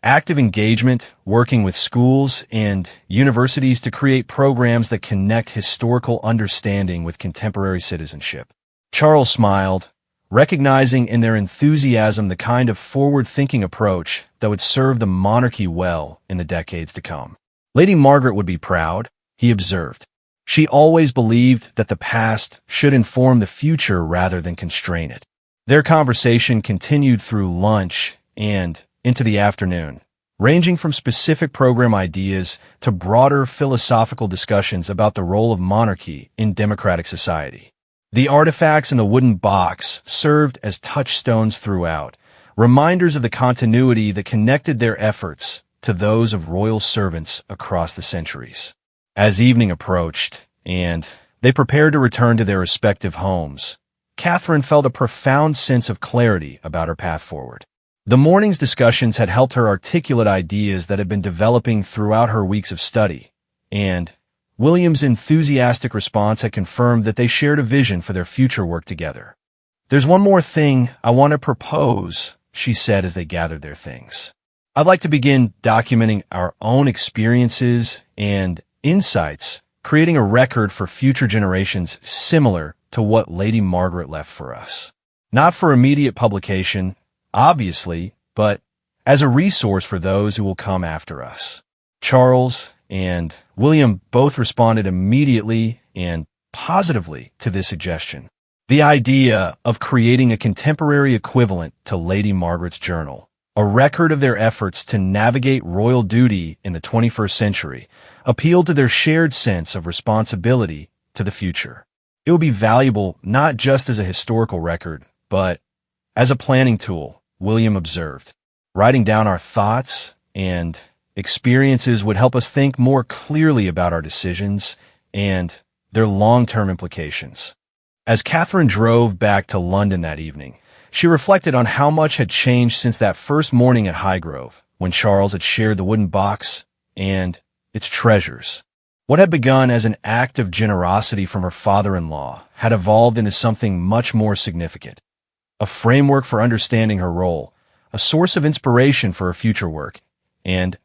active engagement, working with schools and universities to create programs that connect historical understanding with contemporary citizenship." Charles smiled, recognizing in their enthusiasm the kind of forward-thinking approach that would serve the monarchy well in the decades to come. "Lady Margaret would be proud," he observed. "She always believed that the past should inform the future rather than constrain it." Their conversation continued through lunch and into the afternoon, ranging from specific program ideas to broader philosophical discussions about the role of monarchy in democratic society. The artifacts in the wooden box served as touchstones throughout, reminders of the continuity that connected their efforts to those of royal servants across the centuries. As evening approached, and they prepared to return to their respective homes, Catherine felt a profound sense of clarity about her path forward. The morning's discussions had helped her articulate ideas that had been developing throughout her weeks of study, and William's enthusiastic response had confirmed that they shared a vision for their future work together. "There's one more thing I want to propose," she said as they gathered their things. "I'd like to begin documenting our own experiences and insights, creating a record for future generations similar to what Lady Margaret left for us. Not for immediate publication, obviously, but as a resource for those who will come after us." Charles and William both responded immediately and positively to this suggestion. The idea of creating a contemporary equivalent to Lady Margaret's journal, a record of their efforts to navigate royal duty in the 21st century, appealed to their shared sense of responsibility to the future. It would be valuable not just as a historical record, but as a planning tool, William observed. "Writing down our thoughts and experiences would help us think more clearly about our decisions and their long-term implications." As Catherine drove back to London that evening, she reflected on how much had changed since that first morning at Highgrove, when Charles had shared the wooden box and its treasures. What had begun as an act of generosity from her father-in-law had evolved into something much more significant. A framework for understanding her role, a source of inspiration for her future work, and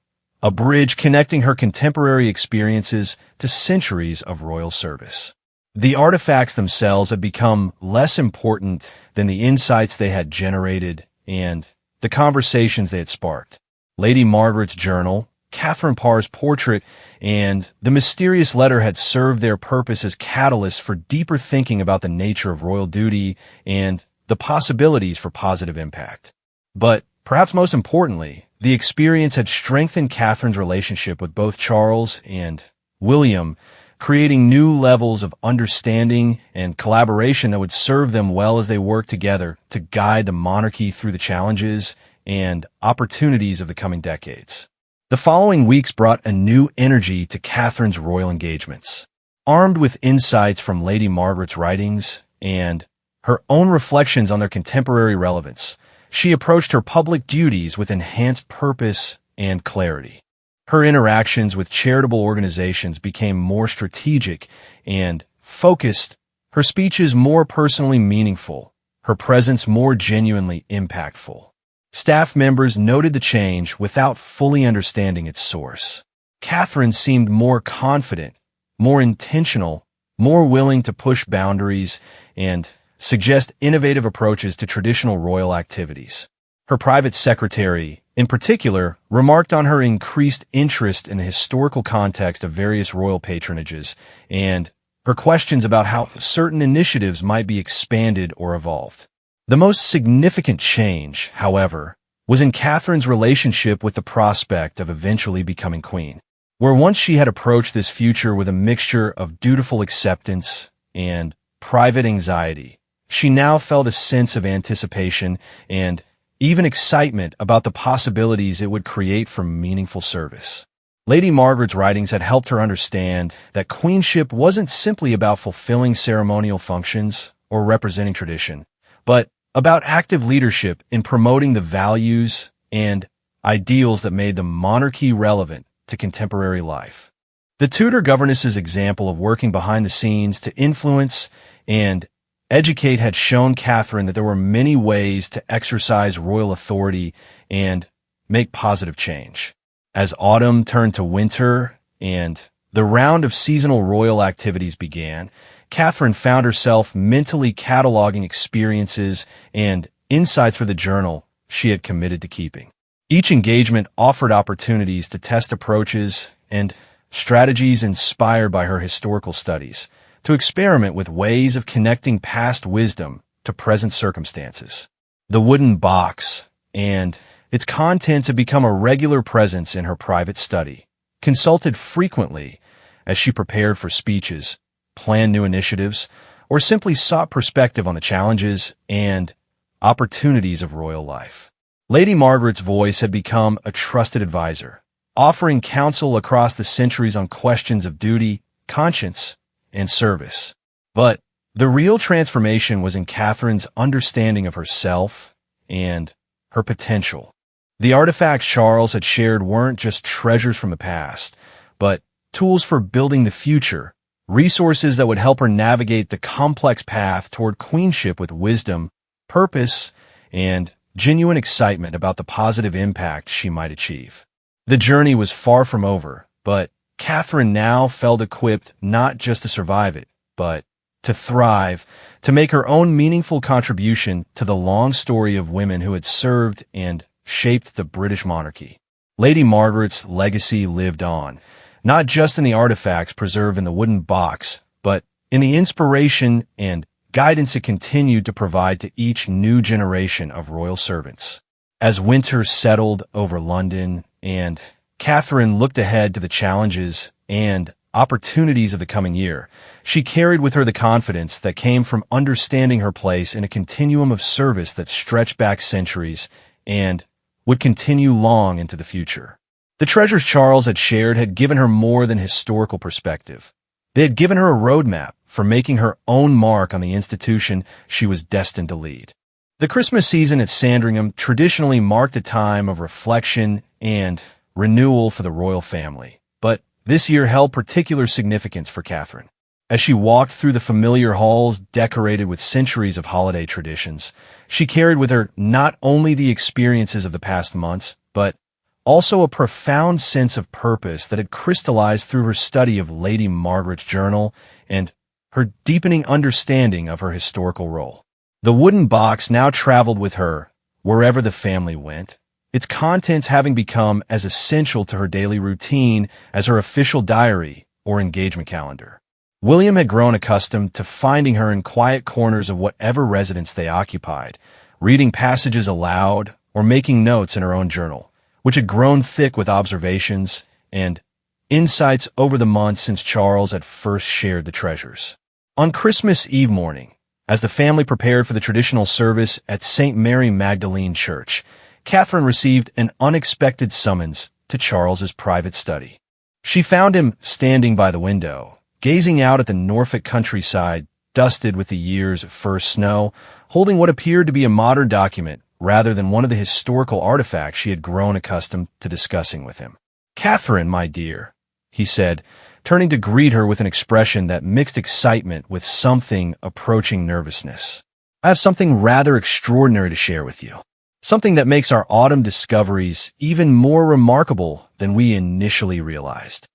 a bridge connecting her contemporary experiences to centuries of royal service. The artifacts themselves had become less important than the insights they had generated and the conversations they had sparked. Lady Margaret's journal, Catherine Parr's portrait, and the mysterious letter had served their purpose as catalysts for deeper thinking about the nature of royal duty and the possibilities for positive impact. But perhaps most importantly, the experience had strengthened Catherine's relationship with both Charles and William, creating new levels of understanding and collaboration that would serve them well as they worked together to guide the monarchy through the challenges and opportunities of the coming decades. The following weeks brought a new energy to Catherine's royal engagements. Armed with insights from Lady Margaret's writings and her own reflections on their contemporary relevance, she approached her public duties with enhanced purpose and clarity. Her interactions with charitable organizations became more strategic and focused, her speeches more personally meaningful, her presence more genuinely impactful. Staff members noted the change without fully understanding its source. Catherine seemed more confident more intentional, more willing to push boundaries, and suggest innovative approaches to traditional royal activities. Her private secretary, in particular, remarked on her increased interest in the historical context of various royal patronages and her questions about how certain initiatives might be expanded or evolved. The most significant change, however, was in Catherine's relationship with the prospect of eventually becoming queen. Where once she had approached this future with a mixture of dutiful acceptance and private anxiety, she now felt a sense of anticipation and even excitement about the possibilities it would create for meaningful service. Lady Margaret's writings had helped her understand that queenship wasn't simply about fulfilling ceremonial functions or representing tradition, but about active leadership in promoting the values and ideals that made the monarchy relevant to contemporary life. The Tudor governess's example of working behind the scenes to influence and educate had shown Catherine that there were many ways to exercise royal authority and make positive change. As autumn turned to winter and the round of seasonal royal activities began, Catherine found herself mentally cataloging experiences and insights for the journal she had committed to keeping. Each engagement offered opportunities to test approaches and strategies inspired by her historical studies, to experiment with ways of connecting past wisdom to present circumstances. The wooden box and its contents had become a regular presence in her private study, consulted frequently as she prepared for speeches, planned new initiatives, or simply sought perspective on the challenges and opportunities of royal life. Lady Margaret's voice had become a trusted advisor, offering counsel across the centuries on questions of duty, conscience, and service. But the real transformation was in Catherine's understanding of herself and her potential. The artifacts Charles had shared weren't just treasures from the past, but tools for building the future, resources that would help her navigate the complex path toward queenship with wisdom, purpose, and genuine excitement about the positive impact she might achieve. The journey was far from over, but Catherine now felt equipped not just to survive it, but to thrive, to make her own meaningful contribution to the long story of women who had served and shaped the British monarchy. Lady Margaret's legacy lived on, not just in the artifacts preserved in the wooden box, but in the inspiration and guidance it continued to provide to each new generation of royal servants. As winter settled over London and Catherine looked ahead to the challenges and opportunities of the coming year, she carried with her the confidence that came from understanding her place in a continuum of service that stretched back centuries and would continue long into the future. The treasures Charles had shared had given her more than historical perspective. They had given her a roadmap for making her own mark on the institution she was destined to lead. The Christmas season at Sandringham traditionally marked a time of reflection and renewal for the royal family, but this year held particular significance for Catherine. As she walked through the familiar halls decorated with centuries of holiday traditions, she carried with her not only the experiences of the past months, but also a profound sense of purpose that had crystallized through her study of Lady Margaret's journal and her deepening understanding of her historical role. The wooden box now traveled with her wherever the family went, its contents having become as essential to her daily routine as her official diary or engagement calendar. William had grown accustomed to finding her in quiet corners of whatever residence they occupied, reading passages aloud or making notes in her own journal, which had grown thick with observations and insights over the months since Charles had first shared the treasures. On Christmas Eve morning, as the family prepared for the traditional service at St. Mary Magdalene Church, Catherine received an unexpected summons to Charles's private study. She found him standing by the window, gazing out at the Norfolk countryside dusted with the year's first snow, holding what appeared to be a modern document rather than one of the historical artifacts she had grown accustomed to discussing with him. "Catherine, my dear," he said, turning to greet her with an expression that mixed excitement with something approaching nervousness. "I have something rather extraordinary to share with you. Something that makes our autumn discoveries even more remarkable than we initially realized."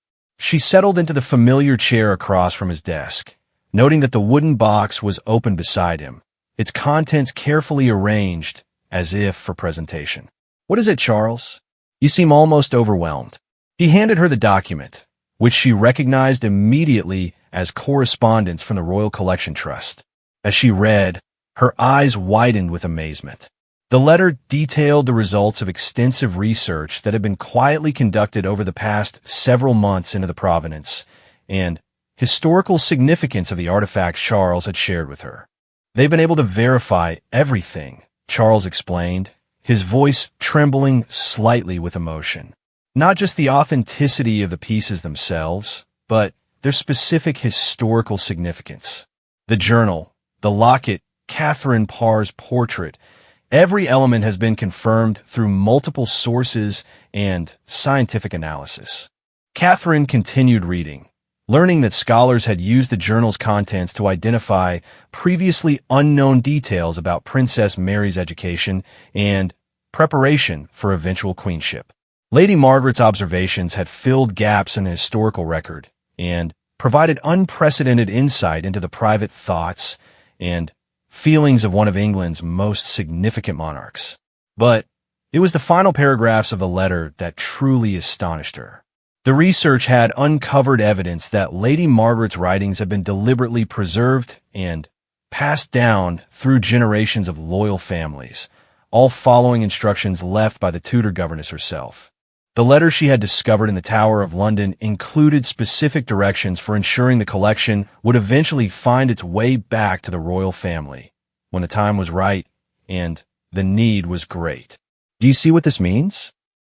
She settled into the familiar chair across from his desk, noting that the wooden box was open beside him, its contents carefully arranged as if for presentation. "What is it, Charles? You seem almost overwhelmed." He handed her the document, which she recognized immediately as correspondence from the Royal Collection Trust. As she read, her eyes widened with amazement. The letter detailed the results of extensive research that had been quietly conducted over the past several months into the provenance and historical significance of the artifacts Charles had shared with her. "They've been able to verify everything," Charles explained, his voice trembling slightly with emotion. "Not just the authenticity of the pieces themselves, but their specific historical significance. The journal, the locket, Catherine Parr's portrait, every element has been confirmed through multiple sources and scientific analysis." Catherine continued reading, learning that scholars had used the journal's contents to identify previously unknown details about Princess Mary's education and preparation for eventual queenship. Lady Margaret's observations had filled gaps in the historical record and provided unprecedented insight into the private thoughts and feelings of one of England's most significant monarchs. But it was the final paragraphs of the letter that truly astonished her. The research had uncovered evidence that Lady Margaret's writings had been deliberately preserved and passed down through generations of loyal families, all following instructions left by the Tudor governess herself. The letter she had discovered in the Tower of London included specific directions for ensuring the collection would eventually find its way back to the royal family when the time was right and the need was great. "Do you see what this means?"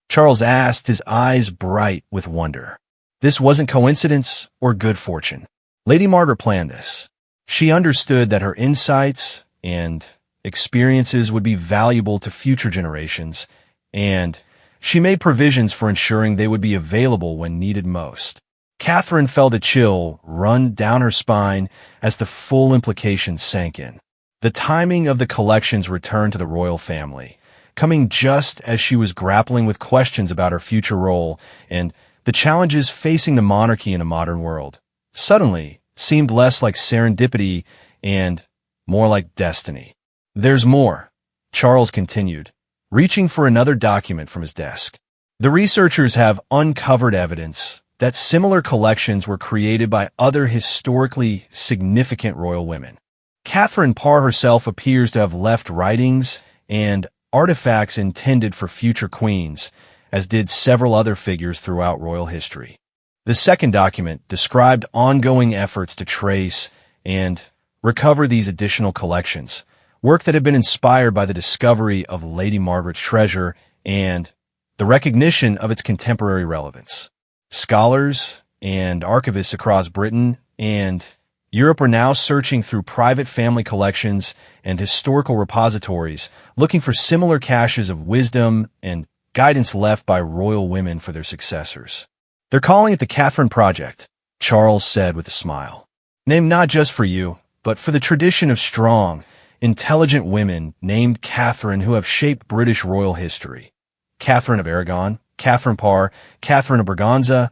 Charles asked, his eyes bright with wonder. This wasn't coincidence or good fortune. Lady Margaret planned this. She understood that her insights and experiences would be valuable to future generations, and she made provisions for ensuring they would be available when needed most. Catherine felt a chill run down her spine as the full implications sank in. The timing of the collection's return to the royal family, coming just as she was grappling with questions about her future role and the challenges facing the monarchy in a modern world, suddenly seemed less like serendipity and more like destiny. "There's more," Charles continued, reaching for another document from his desk. "The researchers have uncovered evidence that similar collections were created by other historically significant royal women. Catherine Parr herself appears to have left writings and artifacts intended for future queens, as did several other figures throughout royal history." The second document described ongoing efforts to trace and recover these additional collections, work that had been inspired by the discovery of Lady Margaret's treasure and the recognition of its contemporary relevance. Scholars and archivists across Britain and Europe are now searching through private family collections and historical repositories, looking for similar caches of wisdom and guidance left by royal women for their successors. "They're calling it the Catherine Project," Charles said with a smile. "Named not just for you, but for the tradition of strong, intelligent women named Catherine who have shaped British royal history. Catherine of Aragon, Catherine Parr, Catherine of Braganza,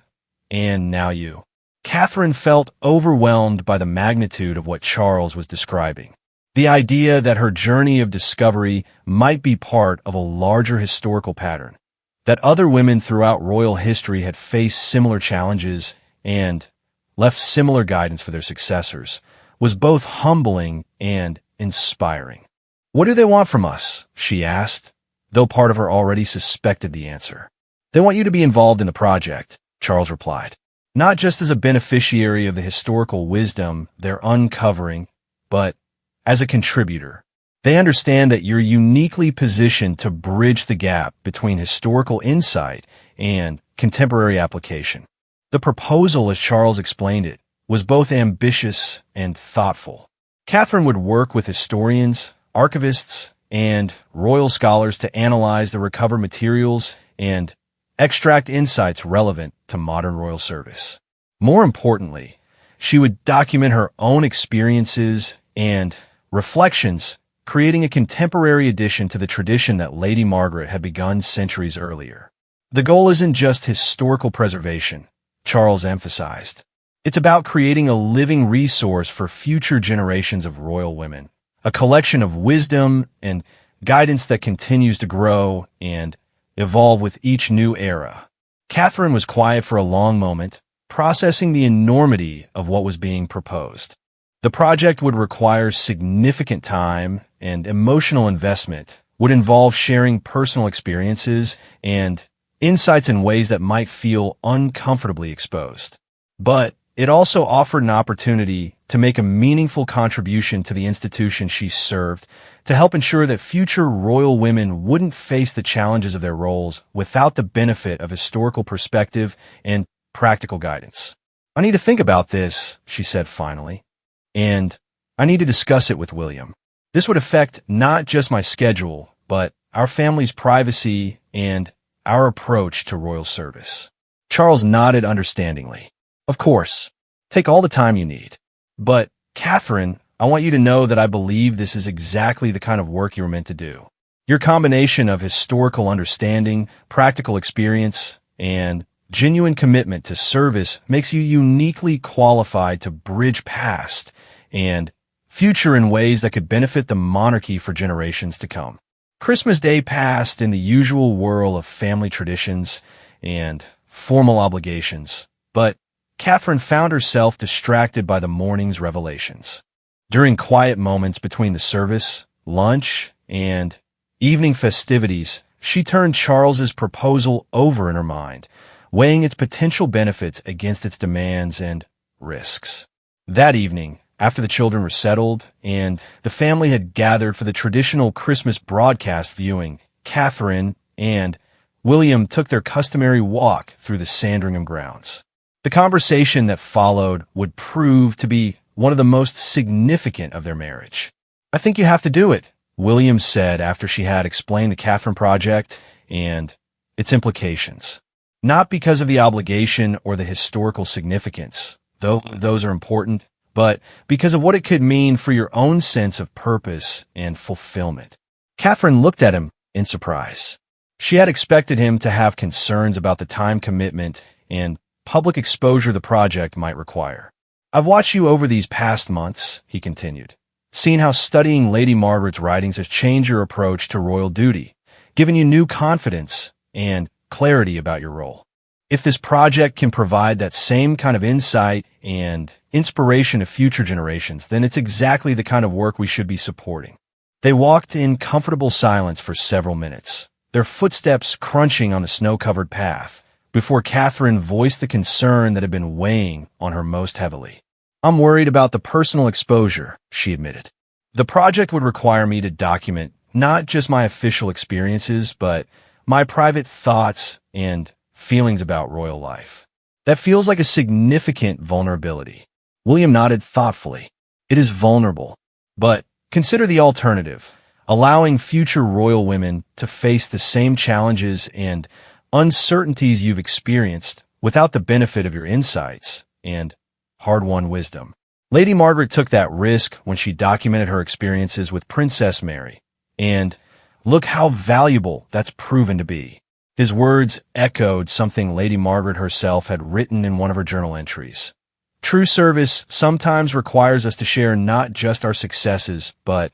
and now you." Catherine felt overwhelmed by the magnitude of what Charles was describing. The idea that her journey of discovery might be part of a larger historical pattern, that other women throughout royal history had faced similar challenges and left similar guidance for their successors, was both humbling and inspiring. "What do they want from us?" she asked, though part of her already suspected the answer. "They want you to be involved in the project," Charles replied. "Not just as a beneficiary of the historical wisdom they're uncovering, but as a contributor. They understand that you're uniquely positioned to bridge the gap between historical insight and contemporary application." The proposal, as Charles explained it, was both ambitious and thoughtful. Catherine would work with historians, archivists, and royal scholars to analyze the recovered materials and extract insights relevant to modern royal service. More importantly, she would document her own experiences and reflections, creating a contemporary addition to the tradition that Lady Margaret had begun centuries earlier. The goal isn't just historical preservation, Charles emphasized. It's about creating a living resource for future generations of royal women, a collection of wisdom and guidance that continues to grow and evolve with each new era. Catherine was quiet for a long moment, processing the enormity of what was being proposed. The project would require significant time and emotional investment, would involve sharing personal experiences and insights in ways that might feel uncomfortably exposed. But it also offered an opportunity to make a meaningful contribution to the institution she served, to help ensure that future royal women wouldn't face the challenges of their roles without the benefit of historical perspective and practical guidance. I need to think about this, she said finally, and I need to discuss it with William. This would affect not just my schedule, but our family's privacy and our approach to royal service. Charles nodded understandingly. Of course, take all the time you need. But, Catherine, I want you to know that I believe this is exactly the kind of work you were meant to do. Your combination of historical understanding, practical experience, and genuine commitment to service makes you uniquely qualified to bridge past and future in ways that could benefit the monarchy for generations to come. Christmas Day passed in the usual whirl of family traditions and formal obligations, but Catherine found herself distracted by the morning's revelations. During quiet moments between the service, lunch, and evening festivities, she turned Charles's proposal over in her mind, weighing its potential benefits against its demands and risks. That evening, after the children were settled and the family had gathered for the traditional Christmas broadcast viewing, Catherine and William took their customary walk through the Sandringham grounds. The conversation that followed would prove to be one of the most significant of their marriage. I think you have to do it, William said after she had explained the Catherine Project and its implications. Not because of the obligation or the historical significance, though those are important, but because of what it could mean for your own sense of purpose and fulfillment. Catherine looked at him in surprise. She had expected him to have concerns about the time commitment and public exposure the project might require. I've watched you over these past months, he continued, seen how studying Lady Margaret's writings has changed your approach to royal duty, given you new confidence and clarity about your role. If this project can provide that same kind of insight and inspiration to future generations, then it's exactly the kind of work we should be supporting. They walked in comfortable silence for several minutes, their footsteps crunching on the snow-covered path, before Catherine voiced the concern that had been weighing on her most heavily. I'm worried about the personal exposure, she admitted. The project would require me to document not just my official experiences, but my private thoughts and feelings about royal life. That feels like a significant vulnerability. William nodded thoughtfully. It is vulnerable, but consider the alternative, allowing future royal women to face the same challenges and uncertainties you've experienced without the benefit of your insights and hard-won wisdom. Lady Margaret took that risk when she documented her experiences with Princess Mary, and look how valuable that's proven to be. His words echoed something Lady Margaret herself had written in one of her journal entries. True service sometimes requires us to share not just our successes, but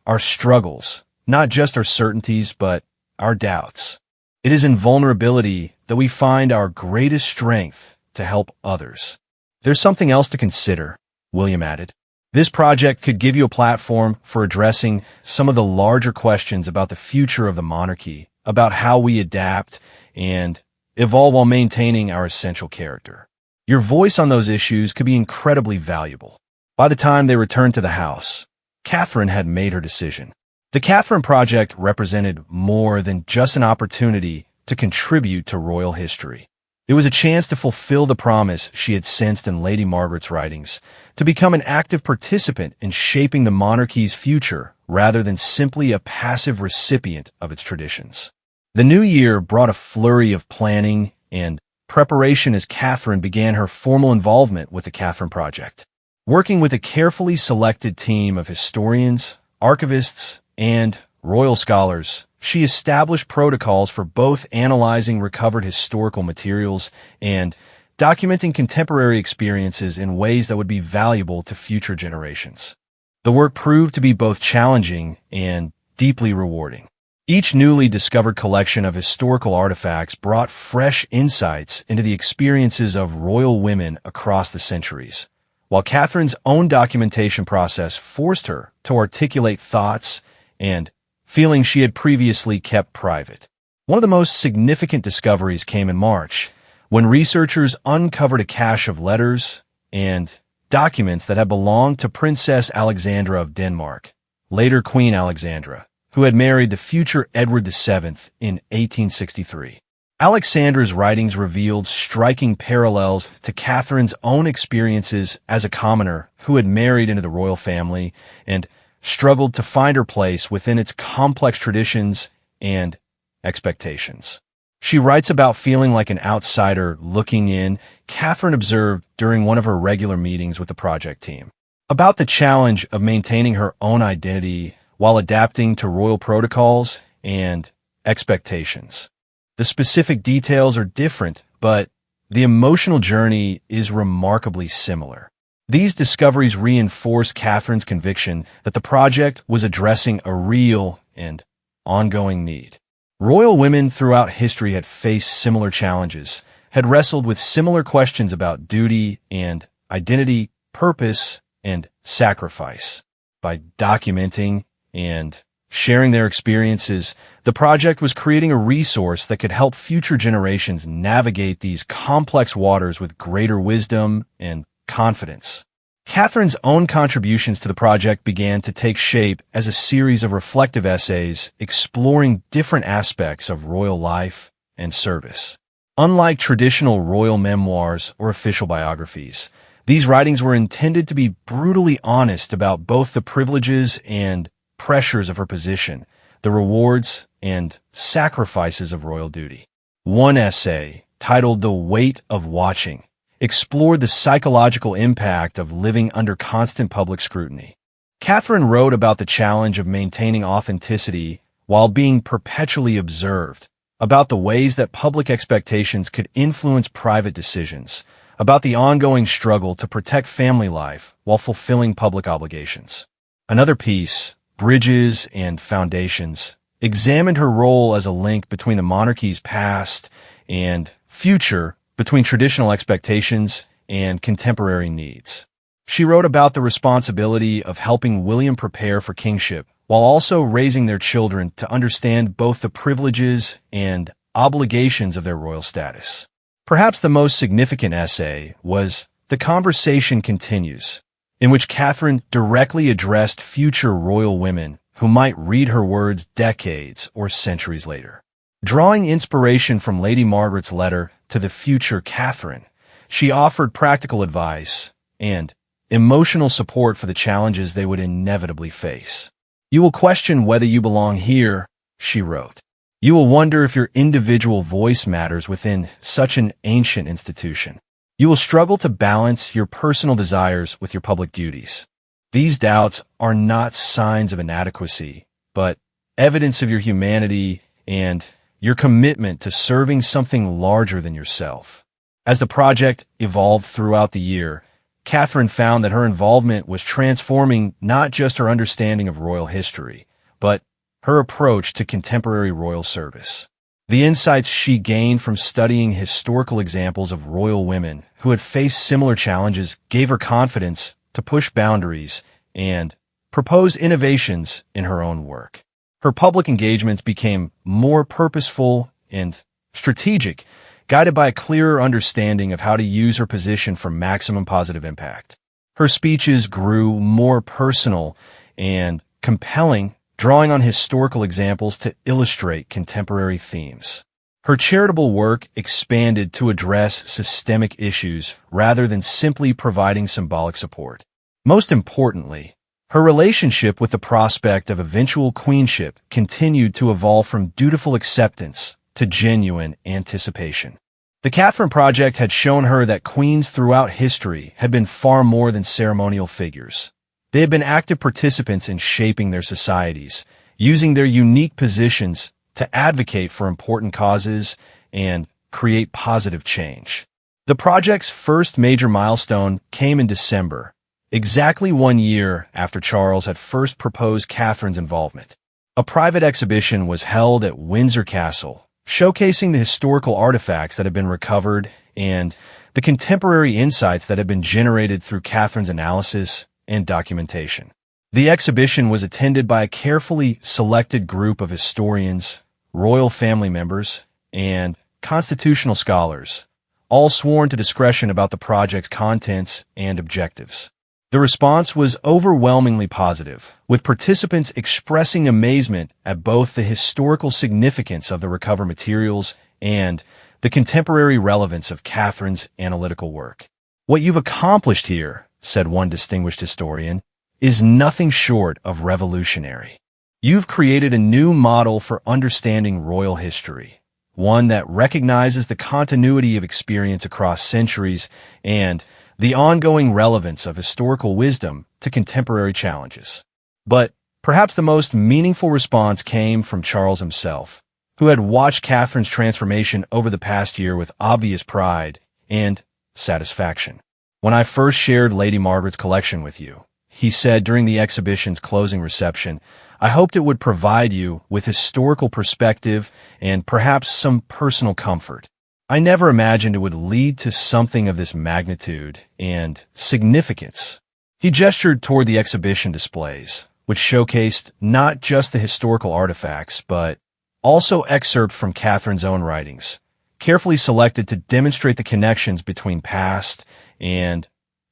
our struggles, not just our certainties, but our doubts. It is in vulnerability that we find our greatest strength to help others. There's something else to consider, William added. This project could give you a platform for addressing some of the larger questions about the future of the monarchy, about how we adapt and evolve while maintaining our essential character. Your voice on those issues could be incredibly valuable. By the time they returned to the house, Catherine had made her decision. The Catherine Project represented more than just an opportunity to contribute to royal history. It was a chance to fulfill the promise she had sensed in Lady Margaret's writings, to become an active participant in shaping the monarchy's future rather than simply a passive recipient of its traditions. The new year brought a flurry of planning and preparation as Catherine began her formal involvement with the Catherine Project. Working with a carefully selected team of historians, archivists, and royal scholars, she established protocols for both analyzing recovered historical materials and documenting contemporary experiences in ways that would be valuable to future generations. The work proved to be both challenging and deeply rewarding. Each newly discovered collection of historical artifacts brought fresh insights into the experiences of royal women across the centuries, while Catherine's own documentation process forced her to articulate thoughts and feelings she had previously kept private. One of the most significant discoveries came in March, when researchers uncovered a cache of letters and documents that had belonged to Princess Alexandra of Denmark, later Queen Alexandra, who had married the future Edward VII in 1863. Alexandra's writings revealed striking parallels to Catherine's own experiences as a commoner who had married into the royal family and struggled to find her place within its complex traditions and expectations. She writes about feeling like an outsider looking in, Catherine observed during one of her regular meetings with the project team, about the challenge of maintaining her own identity while adapting to royal protocols and expectations. The specific details are different, but the emotional journey is remarkably similar. These discoveries reinforce Catherine's conviction that the project was addressing a real and ongoing need. Royal women throughout history had faced similar challenges, had wrestled with similar questions about duty and identity, purpose and sacrifice. By documenting and sharing their experiences, the project was creating a resource that could help future generations navigate these complex waters with greater wisdom and confidence. Catherine's own contributions to the project began to take shape as a series of reflective essays exploring different aspects of royal life and service. Unlike traditional royal memoirs or official biographies, these writings were intended to be brutally honest about both the privileges and pressures of her position, the rewards and sacrifices of royal duty. One essay, titled The Weight of Watching, explored the psychological impact of living under constant public scrutiny. Catherine wrote about the challenge of maintaining authenticity while being perpetually observed, about the ways that public expectations could influence private decisions, about the ongoing struggle to protect family life while fulfilling public obligations. Another piece, Bridges and Foundations, examined her role as a link between the monarchy's past and future, between traditional expectations and contemporary needs. She wrote about the responsibility of helping William prepare for kingship, while also raising their children to understand both the privileges and obligations of their royal status. Perhaps the most significant essay was The Conversation Continues, in which Catherine directly addressed future royal women who might read her words decades or centuries later. Drawing inspiration from Lady Margaret's letter to the future Catherine, she offered practical advice and emotional support for the challenges they would inevitably face. "You will question whether you belong here," she wrote. "You will wonder if your individual voice matters within such an ancient institution. You will struggle to balance your personal desires with your public duties. These doubts are not signs of inadequacy, but evidence of your humanity and your commitment to serving something larger than yourself." As the project evolved throughout the year, Catherine found that her involvement was transforming not just her understanding of royal history, but her approach to contemporary royal service. The insights she gained from studying historical examples of royal women who had faced similar challenges gave her confidence to push boundaries and propose innovations in her own work. Her public engagements became more purposeful and strategic, guided by a clearer understanding of how to use her position for maximum positive impact. Her speeches grew more personal and compelling, drawing on historical examples to illustrate contemporary themes. Her charitable work expanded to address systemic issues rather than simply providing symbolic support. Most importantly, her relationship with the prospect of eventual queenship continued to evolve from dutiful acceptance to genuine anticipation. The Catherine Project had shown her that queens throughout history had been far more than ceremonial figures. They had been active participants in shaping their societies, using their unique positions to advocate for important causes and create positive change. The project's first major milestone came in December, exactly 1 year after Charles had first proposed Catherine's involvement. A private exhibition was held at Windsor Castle, showcasing the historical artifacts that had been recovered and the contemporary insights that had been generated through Catherine's analysis and documentation. The exhibition was attended by a carefully selected group of historians, royal family members, and constitutional scholars, all sworn to discretion about the project's contents and objectives. The response was overwhelmingly positive, with participants expressing amazement at both the historical significance of the recovered materials and the contemporary relevance of Catherine's analytical work. "What you've accomplished here," said one distinguished historian, "is nothing short of revolutionary. You've created a new model for understanding royal history, one that recognizes the continuity of experience across centuries and the ongoing relevance of historical wisdom to contemporary challenges." But perhaps the most meaningful response came from Charles himself, who had watched Catherine's transformation over the past year with obvious pride and satisfaction. "When I first shared Lady Margaret's collection with you," he said during the exhibition's closing reception, "I hoped it would provide you with historical perspective and perhaps some personal comfort. I never imagined it would lead to something of this magnitude and significance." He gestured toward the exhibition displays, which showcased not just the historical artifacts, but also excerpts from Catherine's own writings, carefully selected to demonstrate the connections between past and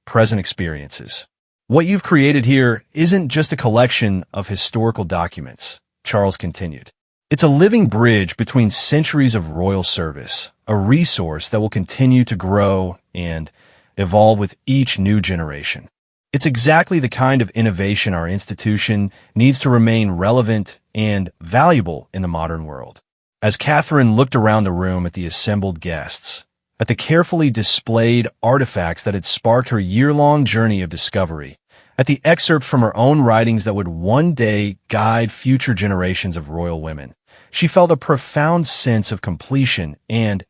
present experiences. "What you've created here isn't just a collection of historical documents," Charles continued. "It's a living bridge between centuries of royal service, a resource that will continue to grow and evolve with each new generation. It's exactly the kind of innovation our institution needs to remain relevant and valuable in the modern world." As Catherine looked around the room at the assembled guests, at the carefully displayed artifacts that had sparked her year-long journey of discovery, at the excerpt from her own writings that would one day guide future generations of royal women, she felt a profound sense of completion and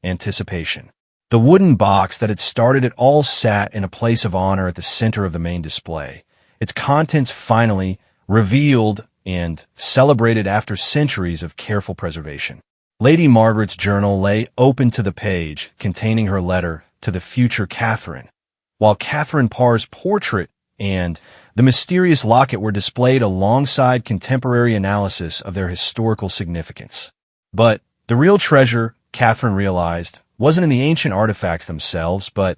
anticipation. The wooden box that had started it all sat in a place of honor at the center of the main display, its contents finally revealed and celebrated after centuries of careful preservation. Lady Margaret's journal lay open to the page containing her letter to the future Catherine, while Catherine Parr's portrait and the mysterious locket were displayed alongside contemporary analysis of their historical significance. But the real treasure, Catherine realized, wasn't in the ancient artifacts themselves, but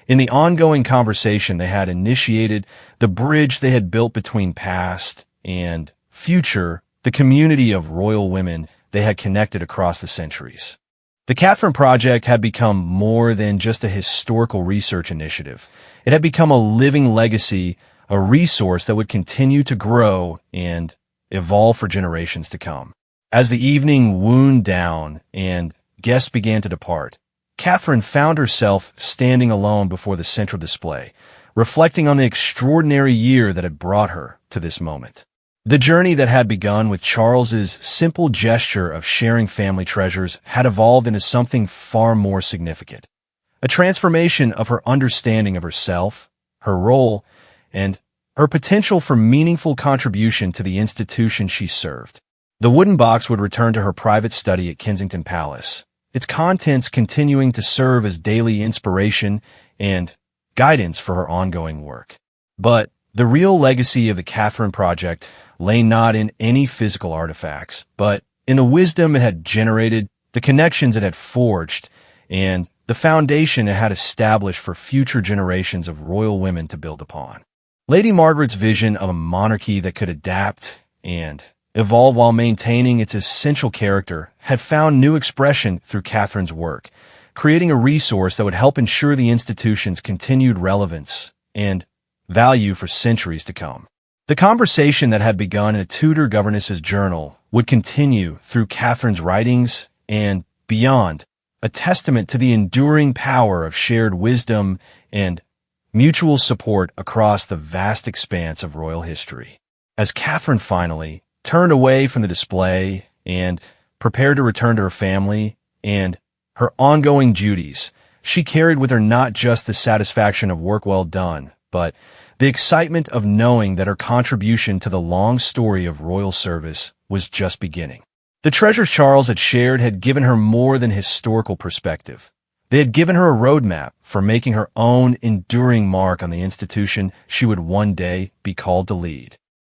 in the ongoing conversation they had initiated, the bridge they had built between past and future, the community of royal women they had connected across the centuries. The Catherine Project had become more than just a historical research initiative. It had become a living legacy, a resource that would continue to grow and evolve for generations to come. As the evening wound down and guests began to depart, Catherine found herself standing alone before the central display, reflecting on the extraordinary year that had brought her to this moment. The journey that had begun with Charles's simple gesture of sharing family treasures had evolved into something far more significant. A transformation of her understanding of herself, her role, and her potential for meaningful contribution to the institution she served. The wooden box would return to her private study at Kensington Palace, its contents continuing to serve as daily inspiration and guidance for her ongoing work. But the real legacy of the Catherine Project lay not in any physical artifacts, but in the wisdom it had generated, the connections it had forged, and the foundation it had established for future generations of royal women to build upon. Lady Margaret's vision of a monarchy that could adapt and evolve while maintaining its essential character had found new expression through Catherine's work, creating a resource that would help ensure the institution's continued relevance and value for centuries to come. The conversation that had begun in a Tudor governess's journal would continue through Catherine's writings and beyond, a testament to the enduring power of shared wisdom and mutual support across the vast expanse of royal history. As Catherine finally turned away from the display and prepared to return to her family and her ongoing duties, she carried with her not just the satisfaction of work well done, but the excitement of knowing that her contribution to the long story of royal service was just beginning. The treasures Charles had shared had given her more than historical perspective. They had given her a roadmap for making her own enduring mark on the institution she would one day be called to lead.